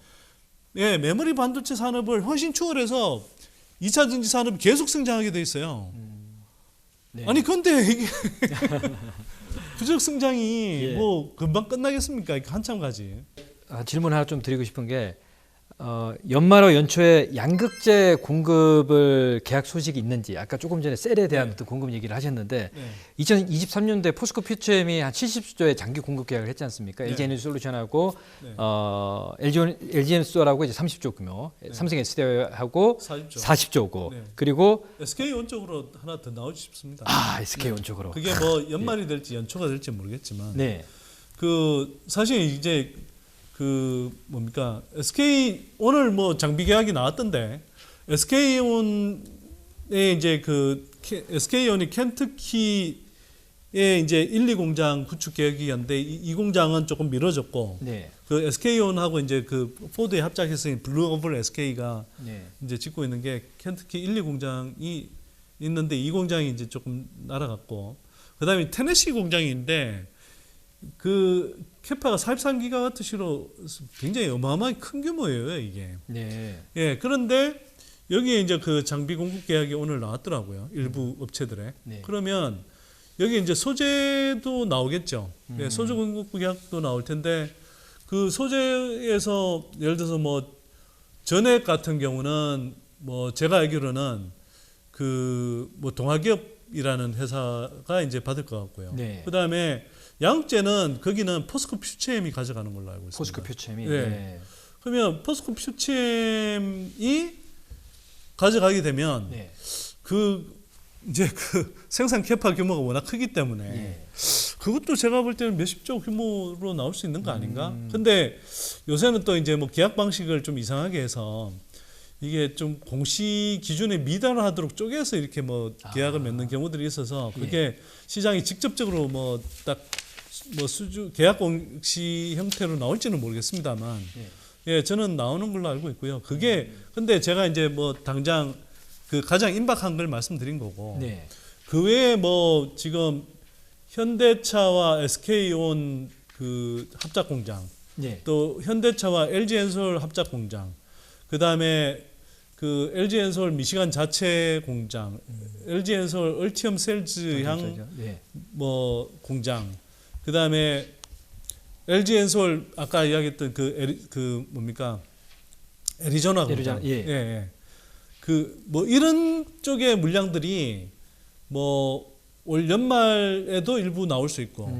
Speaker 1: 예, 메모리 반도체 산업을 훨씬 추월해서 2차 전지 산업이 계속 성장하게 돼 있어요.
Speaker 2: 네.
Speaker 1: 아니 근데 이게 부적 성장이
Speaker 2: 예.
Speaker 1: 뭐 금방 끝나겠습니까? 이렇게 한참 가지.
Speaker 2: 질문 하나 좀 드리고 싶은 게 연말과 연초에 양극재 공급을 계약 소식이 있는지 아까 조금 전에 셀에 대한 어떤 공급 얘기를 하셨는데
Speaker 1: 네.
Speaker 2: 2023년도에 포스코 퓨처엠이 한 70조의 장기 공급 계약을 했지 않습니까?
Speaker 1: 네.
Speaker 2: LG 에너지 솔루션하고
Speaker 1: 네.
Speaker 2: LG 엔솔하고 이제 30조 규모, 삼성 SDI하고
Speaker 1: 40조.
Speaker 2: 40조고
Speaker 1: 네.
Speaker 2: 그리고
Speaker 1: SK 원쪽으로 하나 더 나오고 싶습니다.
Speaker 2: SK 원쪽으로.
Speaker 1: 그게 뭐 연말이 될지 연초가 될지 모르겠지만
Speaker 2: 네.
Speaker 1: 그 사실 이제 그 뭡니까 SK 오늘 뭐 장비 계약이 나왔던데 SK온에 이제 그 SK온이 켄터키에 이제 1, 2공장 구축 계획이었는데 이 공장은 조금 미뤄졌고
Speaker 2: 네.
Speaker 1: 그 SK온하고 이제 그 포드에 합작해서 블루오블 SK가
Speaker 2: 네.
Speaker 1: 이제 짓고 있는 게 켄터키 1, 2공장이 있는데 이 공장이 이제 조금 날아갔고 그다음에 테네시 공장인데 그 캐파가 43기가와트시로 굉장히 어마어마하게 큰 규모예요, 이게.
Speaker 2: 네.
Speaker 1: 예, 그런데 여기에 이제 그 장비 공급 계약이 오늘 나왔더라고요. 일부 업체들에.
Speaker 2: 네.
Speaker 1: 그러면 여기 이제 소재도 나오겠죠. 네, 소재 공급 계약도 나올 텐데 그 소재에서 예를 들어서 뭐 전액 같은 경우는 뭐 제가 알기로는 그 뭐 동아기업이라는 회사가 이제 받을 것 같고요.
Speaker 2: 네.
Speaker 1: 그다음에 양극재는 거기는 포스코 퓨처엠이 가져가는 걸로 알고 있습니다.
Speaker 2: 포스코 퓨처엠이.
Speaker 1: 네.
Speaker 2: 네.
Speaker 1: 그러면 포스코 퓨처엠이 가져가게 되면
Speaker 2: 네.
Speaker 1: 그 이제 그 생산 캐파 규모가 워낙 크기 때문에
Speaker 2: 네.
Speaker 1: 그것도 제가 볼 때는 몇십조 규모로 나올 수 있는 거 아닌가? 근데 요새는 또 이제 뭐 계약 방식을 좀 이상하게 해서 이게 좀 공시 기준에 미달하도록 쪼개서 이렇게 뭐 계약을 맺는 경우들이 있어서 그게 시장이 직접적으로 뭐 딱 뭐 수주 계약 공시 형태로 나올지는 모르겠습니다만 예, 저는 나오는 걸로 알고 있고요. 그게 근데 제가 이제 뭐 당장 그 가장 임박한 걸 말씀드린 거고
Speaker 2: 네.
Speaker 1: 그 외에 뭐 지금 현대차와 SK온 그 합작 공장
Speaker 2: 네.
Speaker 1: 또 현대차와 LG엔솔 합작 공장 그다음에 그 LG엔솔 미시간 자체 공장 LG엔솔 얼티엄 셀즈향
Speaker 2: 네.
Speaker 1: 뭐 공장 그다음에 LG엔솔 아까 이야기했던 그 뭡니까 애리조나 공장
Speaker 2: 예.
Speaker 1: 예. 그 뭐 이런 쪽의 물량들이 뭐 올 연말에도 일부 나올 수 있고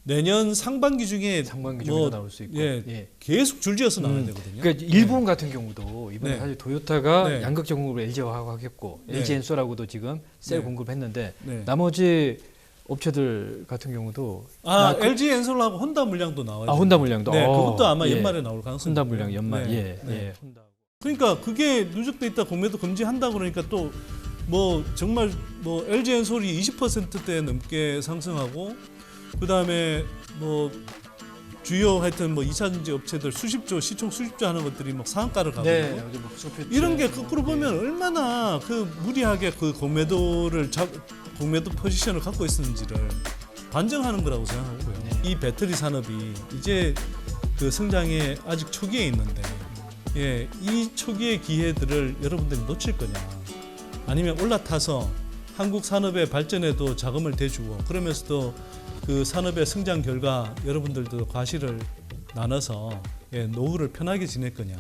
Speaker 1: 내년 상반기 중에
Speaker 2: 상반기 중에도
Speaker 1: 뭐
Speaker 2: 나올 수 있고.
Speaker 1: 예,
Speaker 2: 예.
Speaker 1: 계속 줄지어서 나와야 되거든요.
Speaker 2: 그러니까 일본 같은 경우도 이번에
Speaker 1: 네.
Speaker 2: 사실 토요타가
Speaker 1: 네.
Speaker 2: 양극재 공급을 LG화하고 하겠고
Speaker 1: 네.
Speaker 2: LG엔솔하고도 지금 셀
Speaker 1: 네.
Speaker 2: 공급했는데
Speaker 1: 네.
Speaker 2: 나머지 업체들 같은 경우도
Speaker 1: LG엔솔하고 혼다 물량도 나와요.
Speaker 2: 혼다 물량도
Speaker 1: 네, 그것도 아마
Speaker 2: 예.
Speaker 1: 연말에 나올 가능성이
Speaker 2: 혼다
Speaker 1: 있고요.
Speaker 2: 물량 연말
Speaker 1: 네, 네.
Speaker 2: 예. 혼다.
Speaker 1: 그러니까 그게 누적돼 있다 공매도 금지한다 그러니까 또 뭐 정말 뭐 LG엔솔이 20%대 넘게 상승하고 그다음에 뭐 주요 하여튼 뭐 2차전지 업체들 수십조 시총 수십조 하는 것들이 막 상한가를 가고
Speaker 2: 네.
Speaker 1: 있고
Speaker 2: 어제 뭐 소프트
Speaker 1: 이런 게 거꾸로 보면 얼마나 그 무리하게 그 공매도 포지션을 갖고 있었는지를 반증하는 거라고 생각하고요. 이 배터리 산업이 이제 그 성장에 아직 초기에 있는데 예, 이 초기의 기회들을 여러분들이 놓칠 거냐 아니면 올라타서 한국 산업의 발전에도 자금을 대주고 그러면서도 그 산업의 성장 결과 여러분들도 과실을 나눠서 예, 노후를 편하게 지낼 거냐.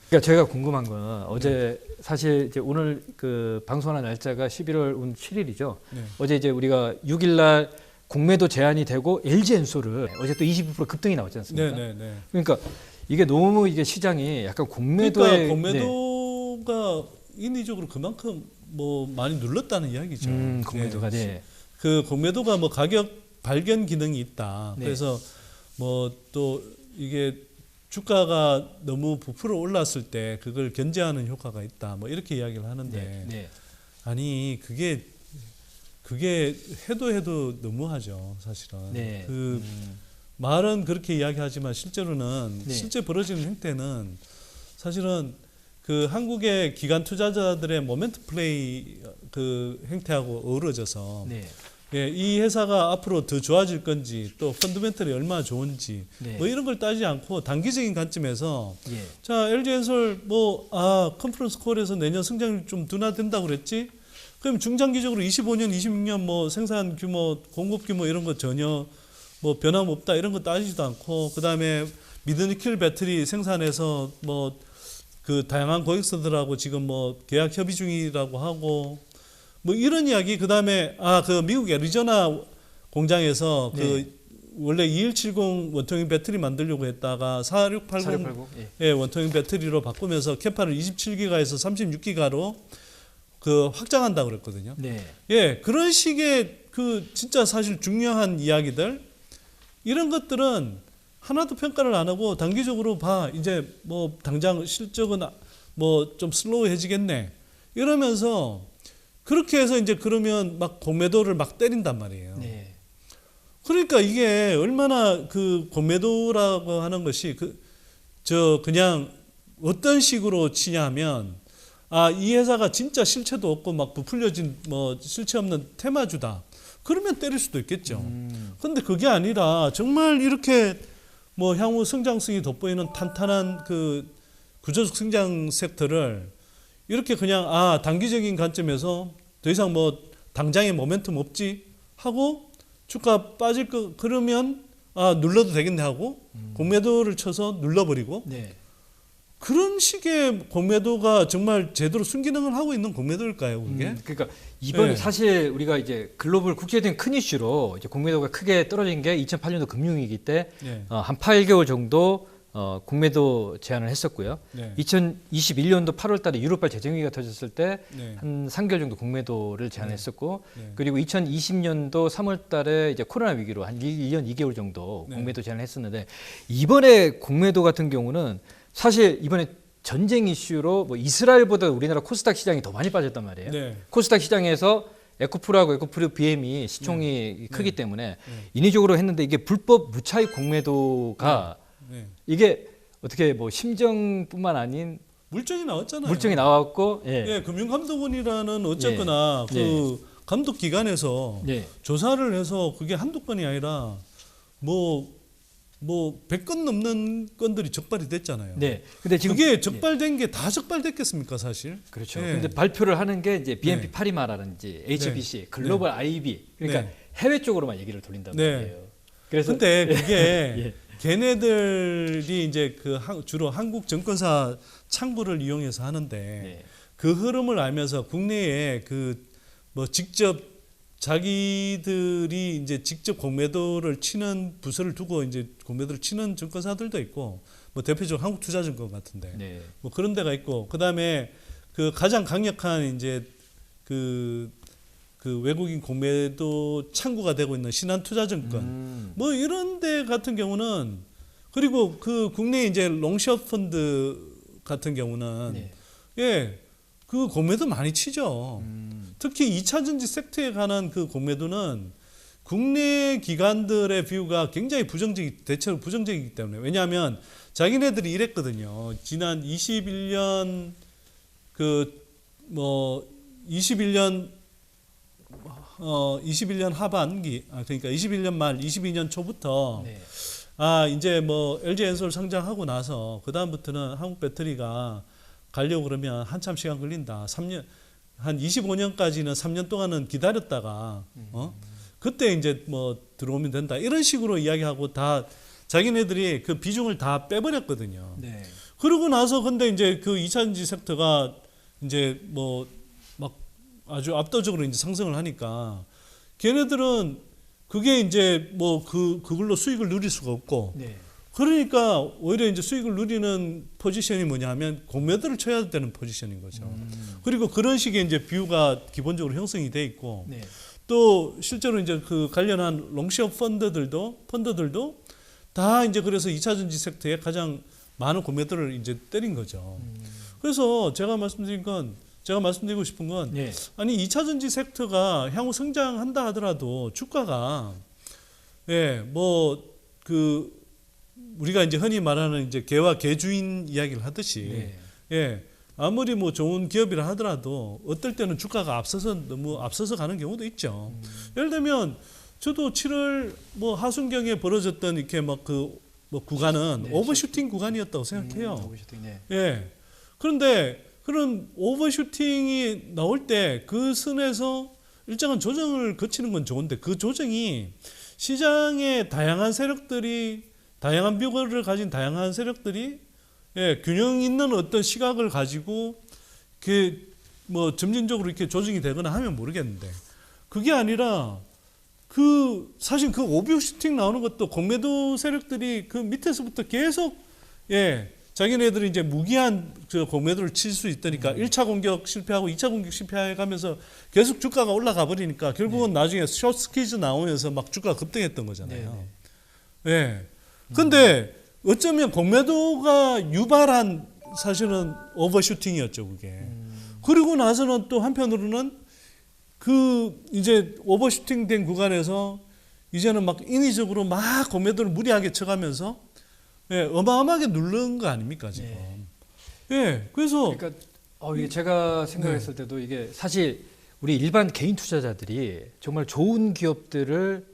Speaker 2: 그러니까 제가 궁금한 건 어제 사실 이제 오늘 그 방송하는 날짜가 11월 7일이죠.
Speaker 1: 네.
Speaker 2: 어제 이제 우리가 6일 날 공매도 제한이 되고 LG엔솔을 어제 또 22% 급등이 나왔지 않습니까?
Speaker 1: 네.
Speaker 2: 그러니까 이게 너무 이게 시장이 약간 공매도에
Speaker 1: 그러니까 공매도가 인위적으로 그만큼 뭐 많이 눌렀다는 이야기죠.
Speaker 2: 공매도가 네.
Speaker 1: 그 공매도가 뭐 가격 발견 기능이 있다.
Speaker 2: 네.
Speaker 1: 그래서 뭐 또 이게 주가가 너무 부풀어 올랐을 때 그걸 견제하는 효과가 있다. 뭐 이렇게 이야기를 하는데
Speaker 2: 네.
Speaker 1: 아니 그게 해도 너무하죠, 사실은.
Speaker 2: 네.
Speaker 1: 그 말은 그렇게 이야기하지만 실제로는
Speaker 2: 네.
Speaker 1: 실제 벌어지는 행태는 사실은 그 한국의 기관 투자자들의 모멘트 플레이 그 행태하고 어우러져서
Speaker 2: 네.
Speaker 1: 예, 이 회사가 앞으로 더 좋아질 건지 또 펀더멘털이 얼마나 좋은지
Speaker 2: 네.
Speaker 1: 뭐 이런 걸 따지지 않고 단기적인 관점에서
Speaker 2: 예.
Speaker 1: 자 LG엔솔 컨퍼런스 콜에서 내년 성장률 좀 둔화된다고 그랬지? 그럼 중장기적으로 25년, 26년 뭐 생산 규모, 공급 규모 이런 거 전혀 뭐 변함없다 이런 거 따지지도 않고 그다음에 미드니켈 배터리 생산해서 뭐 그 다양한 고객사들하고 지금 뭐 계약 협의 중이라고 하고 뭐 이런 이야기 그다음에 그 미국 애리조나 공장에서
Speaker 2: 네.
Speaker 1: 그 원래 2170 원통형 배터리 만들려고 했다가 4680 예, 원통형 배터리로 바꾸면서 캐파를 27기가에서 36기가로 그 확장한다고 그랬거든요.
Speaker 2: 네.
Speaker 1: 예, 그런 식의 그 진짜 사실 중요한 이야기들 이런 것들은 하나도 평가를 안 하고 단기적으로 이제 뭐 당장 실적은 뭐 좀 슬로우해지겠네 이러면서 그렇게 해서 이제 그러면 막 공매도를 막 때린단 말이에요.
Speaker 2: 네.
Speaker 1: 그러니까 이게 얼마나 그 공매도라고 하는 것이 그냥 어떤 식으로 치냐면 이 회사가 진짜 실체도 없고 막 부풀려진 뭐 실체 없는 테마주다. 그러면 때릴 수도 있겠죠. 그런데 그게 아니라 정말 이렇게 뭐 향후 성장성이 돋보이는 탄탄한 그 구조적 성장 섹터를 이렇게 그냥 단기적인 관점에서 더 이상 뭐 당장에 모멘텀 없지 하고 주가 빠질 거 그러면 눌러도 되겠네 하고 공매도를 쳐서 눌러버리고
Speaker 2: 네.
Speaker 1: 그런 식의 공매도가 정말 제대로 순기능을 하고 있는 공매도일까요, 그게?
Speaker 2: 그러니까 이번
Speaker 1: 네.
Speaker 2: 사실 우리가 이제 글로벌 국제적인 큰 이슈로 이제 공매도가 크게 떨어진 게 2008년도 금융위기 때
Speaker 1: 네.
Speaker 2: 한 8개월 정도 공매도 제한을 했었고요.
Speaker 1: 네.
Speaker 2: 2021년도 8월달에 유럽발 재정위기가 터졌을 때
Speaker 1: 네.
Speaker 2: 한 3개월 정도 공매도를 제한했었고
Speaker 1: 네.
Speaker 2: 그리고 2020년도 3월달에 이제 코로나 위기로 한 1년 2개월 정도
Speaker 1: 네.
Speaker 2: 공매도 제한을 했었는데 이번에 공매도 같은 경우는 사실 이번에 전쟁 이슈로 뭐 이스라엘보다 우리나라 코스닥 시장이 더 많이 빠졌단 말이에요.
Speaker 1: 네.
Speaker 2: 코스닥 시장에서 에코프로하고 에코프로 BM이 시총이 크기 때문에
Speaker 1: 네.
Speaker 2: 인위적으로 했는데 이게 불법 무차익 공매도가
Speaker 1: 네.
Speaker 2: 이게 어떻게 뭐 심정뿐만 아닌
Speaker 1: 물증이 나왔잖아요.
Speaker 2: 물증이 나왔고
Speaker 1: 예, 금융감독원이라는 어쨌거나
Speaker 2: 예.
Speaker 1: 그 감독 기관에서
Speaker 2: 네.
Speaker 1: 조사를 해서 그게 한두 건이 아니라 뭐 100건 넘는 건들이 적발이 됐잖아요.
Speaker 2: 네. 근데 지금
Speaker 1: 그게 적발된 게 다 적발됐겠습니까, 사실?
Speaker 2: 그렇죠.
Speaker 1: 예.
Speaker 2: 근데 발표를 하는 게 이제 BNP
Speaker 1: 네.
Speaker 2: 파리마라든지 HBC, 글로벌 IB 그러니까
Speaker 1: 네.
Speaker 2: 해외 쪽으로만 얘기를 돌린단
Speaker 1: 네.
Speaker 2: 말이에요. 그래서
Speaker 1: 근데 그게
Speaker 2: 예.
Speaker 1: 걔네들이 이제 주로 한국 증권사 창구를 이용해서 하는데
Speaker 2: 네.
Speaker 1: 그 흐름을 알면서 국내에 직접 자기들이 이제 직접 공매도를 치는 부서를 두고 이제 공매도를 치는 증권사들도 있고 뭐 대표적으로 한국투자증권 같은데
Speaker 2: 네.
Speaker 1: 뭐 그런 데가 있고 그다음에 그 가장 강력한 이제 그 외국인 공매도 창구가 되고 있는 신한투자증권 뭐 이런 데 같은 경우는 그리고 그 국내 이제 롱숏 펀드 같은 경우는
Speaker 2: 네.
Speaker 1: 예, 그 공매도 많이 치죠. 특히 2차 전지 섹터에 관한 그 공매도는 국내 기관들의 뷰가 굉장히 대체로 부정적이기 때문에 왜냐하면 자기네들이 이랬거든요. 지난 21년 21년 하반기 그러니까 21년 말 22년 초부터
Speaker 2: 네.
Speaker 1: 이제 뭐 LG 엔솔 상장하고 나서 그 다음부터는 한국 배터리가 가려고 그러면 한참 시간 걸린다. 3년 한 25년까지는 3년 동안은 기다렸다가 그때 이제 뭐 들어오면 된다. 이런 식으로 이야기하고 다 자기네들이 그 비중을 다 빼버렸거든요.
Speaker 2: 네.
Speaker 1: 그러고 나서 근데 이제 그 2차 전지 섹터가 이제 뭐 막 아주 압도적으로 이제 상승을 하니까 걔네들은 그게 이제 뭐 그걸로 수익을 누릴 수가 없고
Speaker 2: 네.
Speaker 1: 그러니까 오히려 이제 수익을 누리는 포지션이 뭐냐면 공매도를 쳐야 되는 포지션인 거죠. 그리고 그런 식의 이제 뷰가 기본적으로 형성이 돼 있고
Speaker 2: 네.
Speaker 1: 또 실제로 이제 그 관련한 롱숏 펀드들도 다 이제 그래서 2차 전지 섹터에 가장 많은 공매도를 이제 때린 거죠. 그래서 제가 말씀드리고 싶은 건
Speaker 2: 네.
Speaker 1: 아니 2차 전지 섹터가 향후 성장한다 하더라도 주가가 우리가 이제 흔히 말하는 이제 개와 개주인 이야기를 하듯이
Speaker 2: 네.
Speaker 1: 아무리 뭐 좋은 기업이라 하더라도 어떨 때는 주가가 너무 앞서서 가는 경우도 있죠. 예를 들면 저도 7월 뭐 하순경에 벌어졌던 이렇게 구간은
Speaker 2: 네,
Speaker 1: 오버슈팅 구간이었다고 생각해요.
Speaker 2: 오버슈팅, 네.
Speaker 1: 예. 그런데 그런 오버슈팅이 나올 때 그 선에서 일정한 조정을 거치는 건 좋은데 그 조정이 시장의 다양한 뷰를 가진 다양한 세력들이 균형 있는 어떤 시각을 가지고 뭐 점진적으로 이렇게 조정이 되거나 하면 모르겠는데 그게 아니라 사실 그 오버슈팅 나오는 것도 공매도 세력들이 그 밑에서부터 계속 자기네들이 이제 무기한 공매도를 칠 수 있다니까 1차 공격 실패하고 2차 공격 실패해 가면서 계속 주가가 올라가 버리니까 결국은 나중에 숏 스퀴즈 나오면서 막 주가가 급등했던 거잖아요. 근데 어쩌면 공매도가 유발한 사실은 오버슈팅이었죠, 그게. 그리고 나서는 또 한편으로는 이제 오버슈팅 된 구간에서 이제는 막 인위적으로 막 공매도를 무리하게 쳐가면서 어마어마하게 누른 거 아닙니까, 지금. 그래서.
Speaker 2: 그러니까 이게 제가 생각했을 때도 이게 사실 우리 일반 개인 투자자들이 정말 좋은 기업들을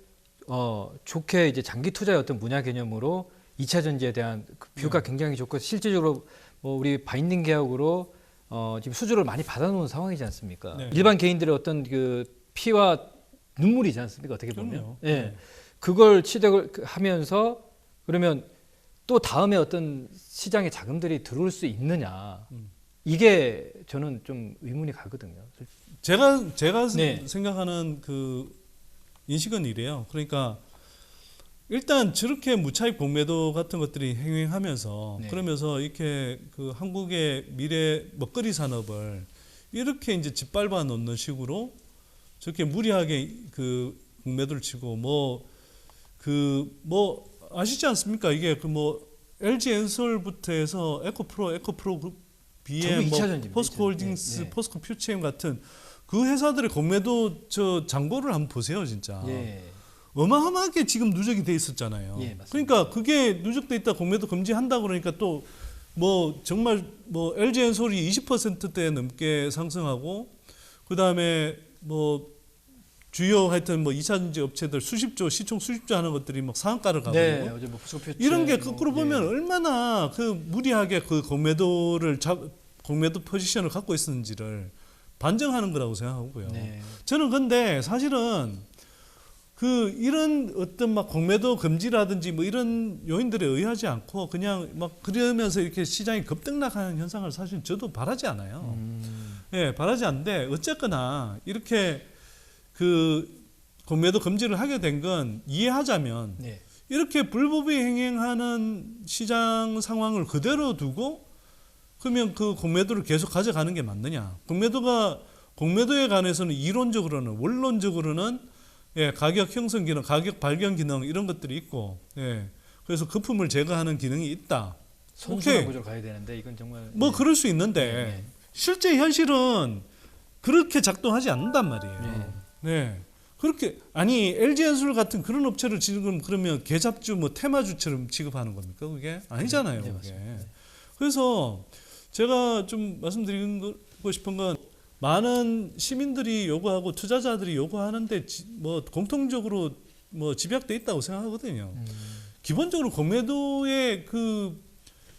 Speaker 2: 좋게 이제 장기 투자의 어떤 문화 개념으로 2차 전지에 대한 그 뷰가 굉장히 좋고 실질적으로 뭐 우리 바인딩 계약으로 지금 수주를 많이 받아놓은 상황이지 않습니까?
Speaker 1: 네.
Speaker 2: 일반 개인들의 어떤 그 피와 눈물이지 않습니까? 어떻게 보면.
Speaker 1: 그럼요.
Speaker 2: 예.
Speaker 1: 네.
Speaker 2: 그걸 취득을 하면서 그러면 또 다음에 어떤 시장에 자금들이 들어올 수 있느냐. 이게 저는 좀 의문이 가거든요.
Speaker 1: 제가
Speaker 2: 네.
Speaker 1: 생각하는 그 인식은 이래요. 그러니까 일단 저렇게 무차익 공매도 같은 것들이 행행하면서
Speaker 2: 네.
Speaker 1: 그러면서 이렇게 그 한국의 미래 먹거리 산업을 이렇게 이제 짓밟아 놓는 식으로 저렇게 무리하게 그 공매도를 치고 뭐 아시지 않습니까? 이게 그 뭐 LG 엔솔부터 해서 에코프로 BM,
Speaker 2: 전부
Speaker 1: 뭐
Speaker 2: 2차 전지입니다.
Speaker 1: 포스코 홀딩스,
Speaker 2: 네, 네.
Speaker 1: 포스코 퓨처엠 같은 그 회사들의 공매도 저 잔고를 한번 보세요, 진짜.
Speaker 2: 예.
Speaker 1: 어마어마하게 지금 누적이 돼 있었잖아요.
Speaker 2: 예, 맞습니다.
Speaker 1: 그러니까 그게 누적돼 있다 공매도 금지한다 그러니까 또 뭐 정말 뭐 LG 엔솔이 20%대 넘게 상승하고 그다음에 뭐 주요 하여튼 뭐 2차 전지 업체들 수십조 시총 수십조 하는 것들이 막 상한가를 가고
Speaker 2: 네, 어제 뭐 포스코 퓨처
Speaker 1: 이런 게 거꾸로
Speaker 2: 뭐,
Speaker 1: 보면
Speaker 2: 예.
Speaker 1: 얼마나 그 무리하게 그 공매도 포지션을 갖고 있었는지를 반증하는 거라고 생각하고요.
Speaker 2: 네.
Speaker 1: 저는 근데 사실은 그 이런 어떤 막 공매도 금지라든지 뭐 이런 요인들에 의하지 않고 그냥 막 그러면서 이렇게 시장이 급등락하는 현상을 사실 저도 바라지 않아요. 예, 바라지 않는데 어쨌거나 이렇게 그 공매도 금지를 하게 된 건 이해하자면
Speaker 2: 네.
Speaker 1: 이렇게 불법이 행행하는 시장 상황을 그대로 두고 그러면 그 공매도를 계속 가져가는 게 맞느냐? 공매도에 관해서는 이론적으로는 원론적으로는 예, 가격 형성 기능, 가격 발견 기능 이런 것들이 있고, 예, 그래서 거품을 제거하는 기능이 있다.
Speaker 2: 선순환
Speaker 1: 오케이.
Speaker 2: 구조로 가야 되는데 이건 정말
Speaker 1: 뭐 그럴 수 있는데
Speaker 2: 네.
Speaker 1: 실제 현실은 그렇게 작동하지 않는단 말이에요. 네. 그렇게 아니 LG 엔솔 같은 그런 업체를 지금 그러면 계잡주 뭐 테마주처럼 취급하는 겁니까? 그게 아니잖아요.
Speaker 2: 네,
Speaker 1: 그게.
Speaker 2: 맞습니다.
Speaker 1: 그래서 제가 좀 말씀드리고 싶은 건 많은 시민들이 요구하고 투자자들이 요구하는데 뭐 공통적으로 뭐 집약돼 있다고 생각하거든요. 기본적으로 공매도의 그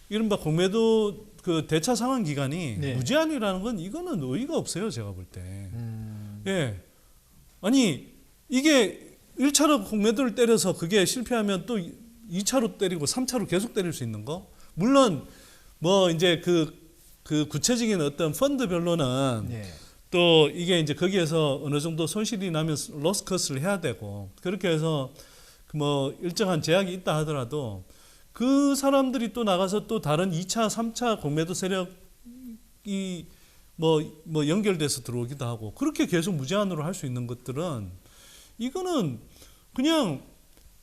Speaker 1: 이른바 공매도 그 대차 상환 기간이
Speaker 2: 네.
Speaker 1: 무제한이라는 건 이거는 의의가 없어요. 제가 볼 때. 예. 아니 이게 1차로 공매도를 때려서 그게 실패하면 또 2차로 때리고 3차로 계속 때릴 수 있는 거? 물론 뭐 이제 그 구체적인 어떤 펀드별로는
Speaker 2: 네.
Speaker 1: 또 이게 이제 거기에서 어느 정도 손실이 나면 로스 커스를 해야 되고 그렇게 해서 뭐 일정한 제약이 있다 하더라도 그 사람들이 또 나가서 또 다른 2차, 3차 공매도 세력이 뭐 연결돼서 들어오기도 하고 그렇게 계속 무제한으로 할 수 있는 것들은 이거는 그냥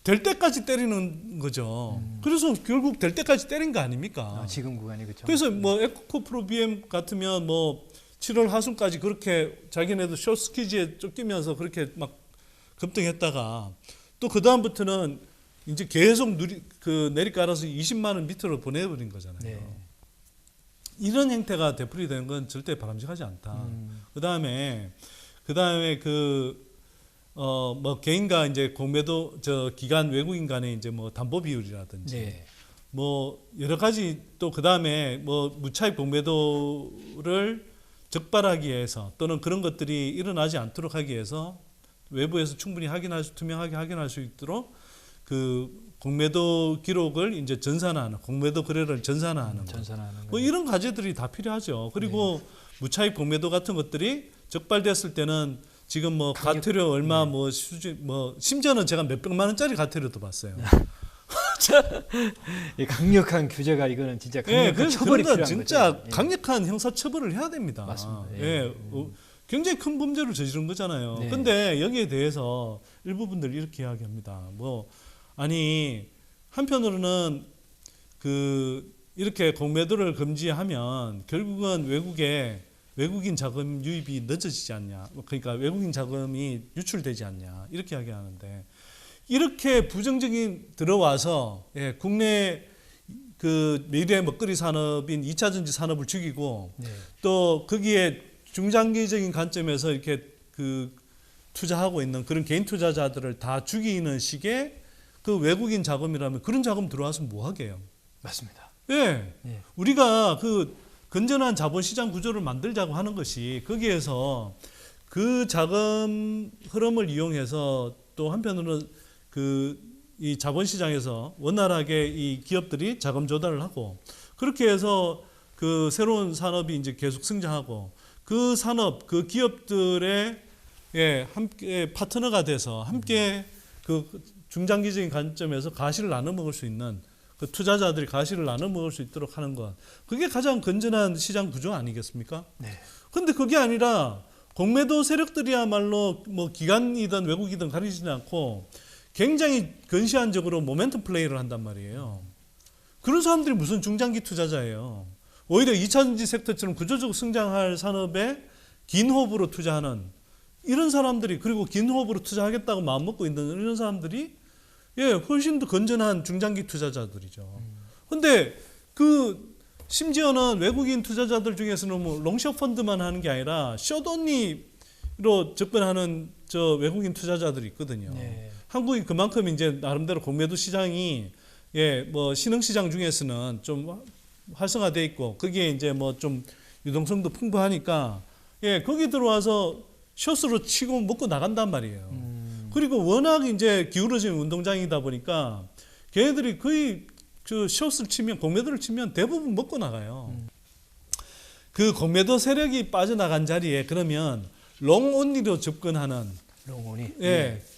Speaker 1: 될 때까지 때리는 거죠. 그래서 결국 될 때까지 때린 거 아닙니까?
Speaker 2: 아, 지금 구간이 그렇죠.
Speaker 1: 그래서 뭐 에코프로 BM 같으면 뭐 7월 하순까지 그렇게 자기네도 숏 스퀴즈에 쫓기면서 그렇게 막 급등했다가 또 그 다음부터는 이제 계속 내리깔아서 20만 원 밑으로 보내버린 거잖아요.
Speaker 2: 네.
Speaker 1: 이런 행태가 되풀이되는 건 절대 바람직하지 않다. 그다음에 뭐 개인과 이제 공매도 기관 외국인 간의 이제 뭐 담보 비율이라든지
Speaker 2: 네.
Speaker 1: 뭐 여러 가지 또 그다음에 뭐 무차익 공매도를 적발하기 위해서 또는 그런 것들이 일어나지 않도록 하기 위해서 외부에서 충분히 투명하게 확인할 수 있도록 그 공매도 기록을 이제 전산화하는 공매도 거래를 전산화하는 것.
Speaker 2: 전산하는
Speaker 1: 뭐 이런 과제들이 다 필요하죠. 그리고 무차익 공매도 같은 것들이 적발됐을 때는 지금 뭐 과태료 얼마 뭐 수준 뭐 심지어는 제가 몇백만 원짜리 과태료도 봤어요.
Speaker 2: 이 강력한 규제가 이거는 진짜
Speaker 1: 예,
Speaker 2: 강력한 처벌이
Speaker 1: 그런
Speaker 2: 필요한
Speaker 1: 진짜
Speaker 2: 거죠. 예.
Speaker 1: 강력한 형사 처벌을 해야 됩니다.
Speaker 2: 맞습니다. 예.
Speaker 1: 예. 굉장히 큰 범죄를 저지른 거잖아요.
Speaker 2: 네.
Speaker 1: 근데 여기에 대해서 일부분들 이렇게 이야기합니다. 뭐 아니 한편으로는 이렇게 공매도를 금지하면 결국은 외국인 자금 유입이 늦어지지 않냐. 그러니까 외국인 자금이 유출되지 않냐. 이렇게 이야기하는데 이렇게 부정적인 들어와서 예, 국내 그 미래 먹거리 산업인 2차 전지 산업을 죽이고
Speaker 2: 네.
Speaker 1: 또 거기에 중장기적인 관점에서 이렇게 투자하고 있는 그런 개인 투자자들을 다 죽이는 식의 그 외국인 자금이라면 그런 자금 들어와서 뭐 하게요?
Speaker 2: 맞습니다.
Speaker 1: 예.
Speaker 2: 예.
Speaker 1: 우리가 건전한 자본시장 구조를 만들자고 하는 것이 거기에서 그 자금 흐름을 이용해서 또 한편으로는 이 자본시장에서 원활하게 이 기업들이 자금 조달을 하고 그렇게 해서 그 새로운 산업이 이제 계속 성장하고 그 산업, 그 기업들의 함께 파트너가 돼서 함께 그 중장기적인 관점에서 가시를 나눠 먹을 수 있는 그 투자자들이 가시를 나눠 먹을 수 있도록 하는 것. 그게 가장 건전한 시장 구조 아니겠습니까?
Speaker 2: 네.
Speaker 1: 근데 그게 아니라 공매도 세력들이야말로 뭐 기관이든 외국이든 가리지는 않고 굉장히 근시안적으로 모멘텀 플레이를 한단 말이에요. 그런 사람들이 무슨 중장기 투자자예요. 오히려 2차전지 섹터처럼 구조적으로 성장할 산업에 긴 호흡으로 투자하는 이런 사람들이 그리고 긴 호흡으로 투자하겠다고 마음먹고 있는 이런 사람들이 훨씬 더 건전한 중장기 투자자들이죠. 근데 심지어는 외국인 투자자들 중에서는 뭐 롱숏 펀드만 하는 게 아니라 숏온리로 접근하는 저 외국인 투자자들이 있거든요.
Speaker 2: 네.
Speaker 1: 한국이 그만큼 이제 나름대로 공매도 시장이 뭐 신흥 시장 중에서는 좀 활성화돼 있고 거기에 이제 뭐 좀 유동성도 풍부하니까 거기 들어와서 숏으로 치고 먹고 나간단 말이에요. 그리고 워낙 이제 기울어진 운동장이다 보니까 걔네들이 거의 그 숏을 치면 공매도를 치면 대부분 먹고 나가요. 그 공매도 세력이 빠져나간 자리에 그러면 롱온리로 접근하는
Speaker 2: 롱온이.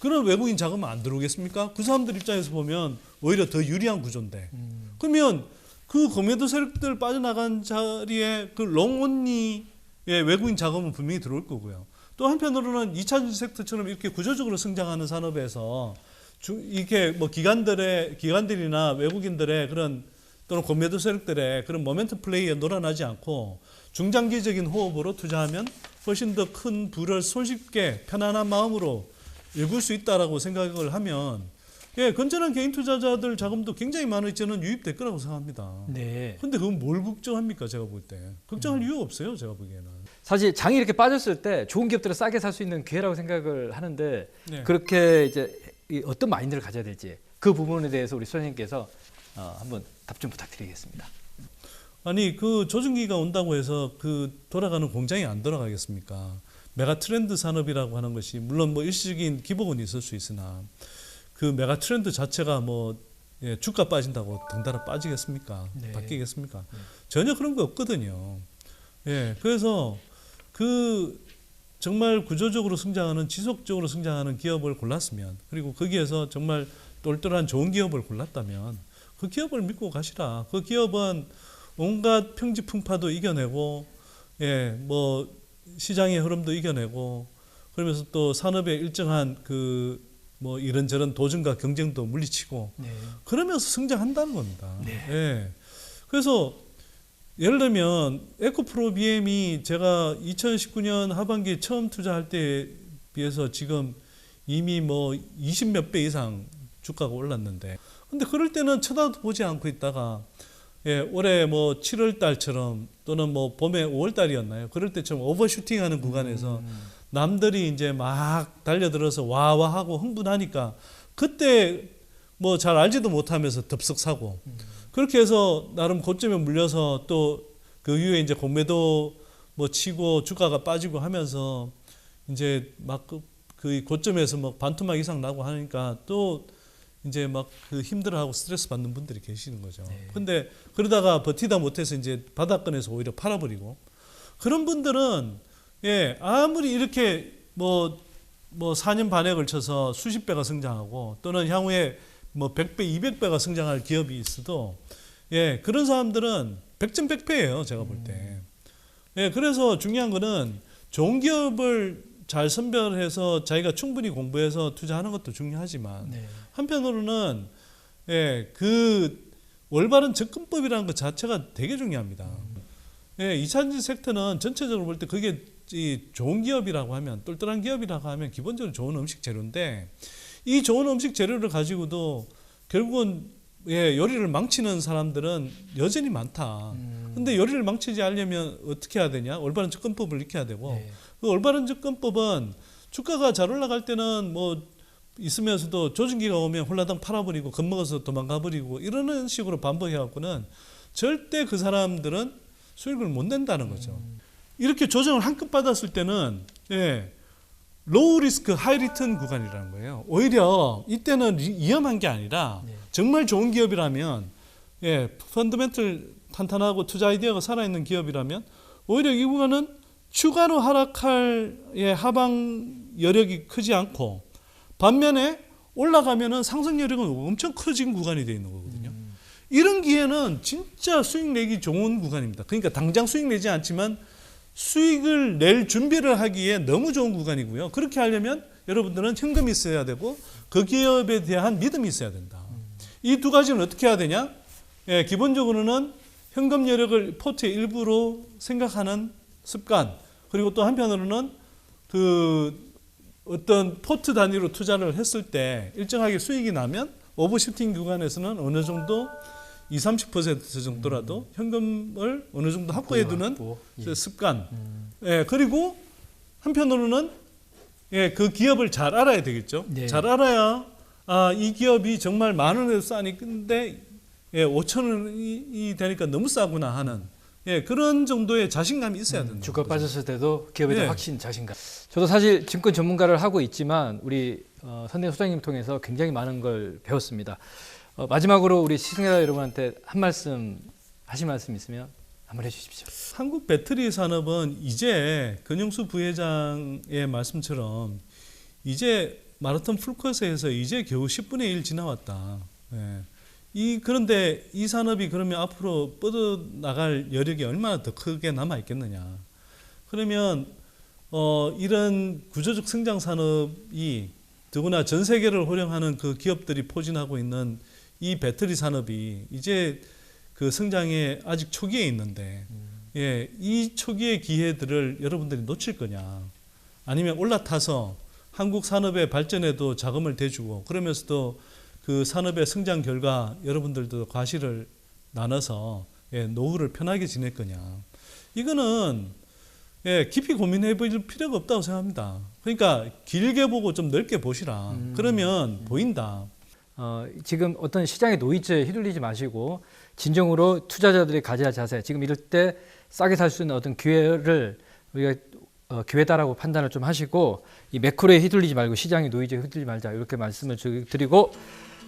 Speaker 1: 그런 외국인 자금은 안 들어오겠습니까? 그 사람들 입장에서 보면 오히려 더 유리한 구조인데. 그러면 그 공매도 세력들 빠져나간 자리에 그 롱온리의 외국인 자금은 분명히 들어올 거고요. 또 한편으로는 2차전지 섹터처럼 이렇게 구조적으로 성장하는 산업에서 이게 뭐 기관들이나 외국인들의 그런 또는 공매도 세력들의 그런 모멘텀 플레이에 놀아나지 않고 중장기적인 호흡으로 투자하면 훨씬 더 큰 부를 손쉽게 편안한 마음으로 읽을 수 있다라고 생각을 하면 건전한 개인 투자자들 자금도 굉장히 많은 저는 유입될 거라고 생각합니다.
Speaker 2: 네.
Speaker 1: 근데 그건 뭘 걱정합니까? 제가 볼 때. 걱정할 이유 없어요. 제가 보기에는.
Speaker 2: 사실 장이 이렇게 빠졌을 때 좋은 기업들을 싸게 살 수 있는 기회라고 생각을 하는데
Speaker 1: 네.
Speaker 2: 그렇게 이제 어떤 마인드를 가져야 될지 그 부분에 대해서 우리 소장님께서 한번 답 좀 부탁드리겠습니다.
Speaker 1: 아니 그 조정기가 온다고 해서 그 돌아가는 공장이 안 돌아가겠습니까? 메가 트렌드 산업이라고 하는 것이 물론 뭐 일시적인 기복은 있을 수 있으나 그 메가 트렌드 자체가 뭐 주가 빠진다고 덩달아 빠지겠습니까?
Speaker 2: 네.
Speaker 1: 바뀌겠습니까? 전혀 그런 거 없거든요. 그래서 그 정말 구조적으로 성장하는 지속적으로 성장하는 기업을 골랐으면 그리고 거기에서 정말 똘똘한 좋은 기업을 골랐다면 그 기업을 믿고 가시라. 그 기업은 온갖 평지풍파도 이겨내고 뭐 시장의 흐름도 이겨내고 그러면서 또 산업의 일정한 그 뭐 이런저런 도전과 경쟁도 물리치고 그러면서 성장한다는 겁니다. 그래서 예를 들면 에코프로 BM이 제가 2019년 하반기에 처음 투자할 때에 비해서 지금 이미 뭐 20몇 배 이상 주가가 올랐는데 근데 그럴 때는 쳐다보지 않고 있다가 올해 뭐 7월 달처럼 또는 뭐 봄에 5월 달이었나요? 그럴 때처럼 오버슈팅하는 구간에서 남들이 이제 막 달려들어서 와와하고 흥분하니까 그때 뭐 잘 알지도 못하면서 덥석 사고 그렇게 해서 나름 고점에 물려서 또 그 이후에 이제 공매도 뭐 치고 주가가 빠지고 하면서 이제 막 그 고점에서 뭐 반토막 이상 나고 하니까 또 이제 막 그 힘들어하고 스트레스 받는 분들이 계시는 거죠. 근데 그러다가 버티다 못해서 이제 바닥권에서 오히려 팔아버리고 그런 분들은 아무리 이렇게 뭐 4년 반에 걸쳐서 수십 배가 성장하고 또는 향후에 뭐 100배, 200배가 성장할 기업이 있어도 그런 사람들은 백전백패예요. 제가 볼 때. 그래서 중요한 거는 좋은 기업을 잘 선별해서 자기가 충분히 공부해서 투자하는 것도 중요하지만 한편으로는 그 올바른 접근법이라는 것 자체가 되게 중요합니다. 2차전지 섹터는 전체적으로 볼 때 그게 이 좋은 기업이라고 하면 똘똘한 기업이라고 하면 기본적으로 좋은 음식 재료인데 이 좋은 음식 재료를 가지고도 결국은 요리를 망치는 사람들은 여전히 많다. 근데 요리를 망치지 않으려면 어떻게 해야 되냐? 올바른 접근법을 익혀야 되고 그 올바른 접근법은 주가가 잘 올라갈 때는 뭐 있으면서도 조정기가 오면 홀라당 팔아버리고 겁먹어서 도망가버리고 이러는 식으로 반복해갖고는 절대 그 사람들은 수익을 못 낸다는 거죠. 이렇게 조정을 한껏 받았을 때는 로우 리스크 하이 리턴 구간이라는 거예요. 오히려 이때는 위험한 게 아니라 정말 좋은 기업이라면 펀더멘털 탄탄하고 투자 아이디어가 살아있는 기업이라면 오히려 이 구간은 추가로 하락할 하방 여력이 크지 않고 반면에 올라가면은 상승 여력은 엄청 커진 구간이 되어 있는 거거든요. 이런 기회는 진짜 수익 내기 좋은 구간입니다. 그러니까 당장 수익 내지 않지만 수익을 낼 준비를 하기에 너무 좋은 구간이고요. 그렇게 하려면 여러분들은 현금이 있어야 되고 그 기업에 대한 믿음이 있어야 된다. 이 두 가지는 어떻게 해야 되냐? 기본적으로는 현금 여력을 포트의 일부로 생각하는 습관, 그리고 또 한편으로는 그 어떤 포트 단위로 투자를 했을 때 일정하게 수익이 나면 오버슈팅 구간에서는 어느 정도 20-30% 정도라도 현금을 어느 정도 확보해 두는 습관. 그리고 한편으로는 그 기업을 잘 알아야 되겠죠. 잘 알아야 이 기업이 정말 만 원에서 싸니 근데 5천 원이 되니까 너무 싸구나 하는 그런 정도의 자신감이 있어야 된다.
Speaker 2: 주가 빠졌을 때도 기업에 대한 확신, 자신감. 저도 사실 증권 전문가를 하고 있지만 우리 선대 소장님 통해서 굉장히 많은 걸 배웠습니다. 마지막으로 우리 시청자 여러분한테 한 말씀 하실 말씀 있으면 한번 해주십시오.
Speaker 1: 한국 배터리 산업은 이제 권영수 부회장의 말씀처럼 이제 마라톤 풀코스에서 이제 겨우 10분의 1 지나왔다. 그런데 이 산업이 그러면 앞으로 뻗어나갈 여력이 얼마나 더 크게 남아 있겠느냐. 그러면 이런 구조적 성장 산업이 더구나 전 세계를 호령하는 그 기업들이 포진하고 있는 이 배터리 산업이 이제 그 성장에 아직 초기에 있는데 이 초기의 기회들을 여러분들이 놓칠 거냐, 아니면 올라타서 한국 산업의 발전에도 자금을 대주고 그러면서도 그 산업의 성장 결과 여러분들도 과실을 나눠서 노후를 편하게 지낼 거냐. 이거는 깊이 고민해 볼 필요가 없다고 생각합니다. 그러니까 길게 보고 좀 넓게 보시라. 그러면 보인다.
Speaker 2: 지금 어떤 시장의 노이즈에 휘둘리지 마시고 진정으로 투자자들이 가져야 할 자세, 지금 이럴 때 싸게 살 수 있는 어떤 기회를 우리가 기회다라고 판단을 좀 하시고 이 매크로에 휘둘리지 말고 시장의 노이즈에 휘둘리지 말자, 이렇게 말씀을 드리고,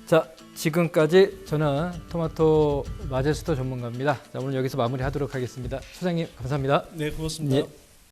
Speaker 2: 자, 지금까지 저는 토마토 마제스터 전문가입니다. 자, 오늘 여기서 마무리하도록 하겠습니다. 소장님 감사합니다.
Speaker 1: 네, 고맙습니다.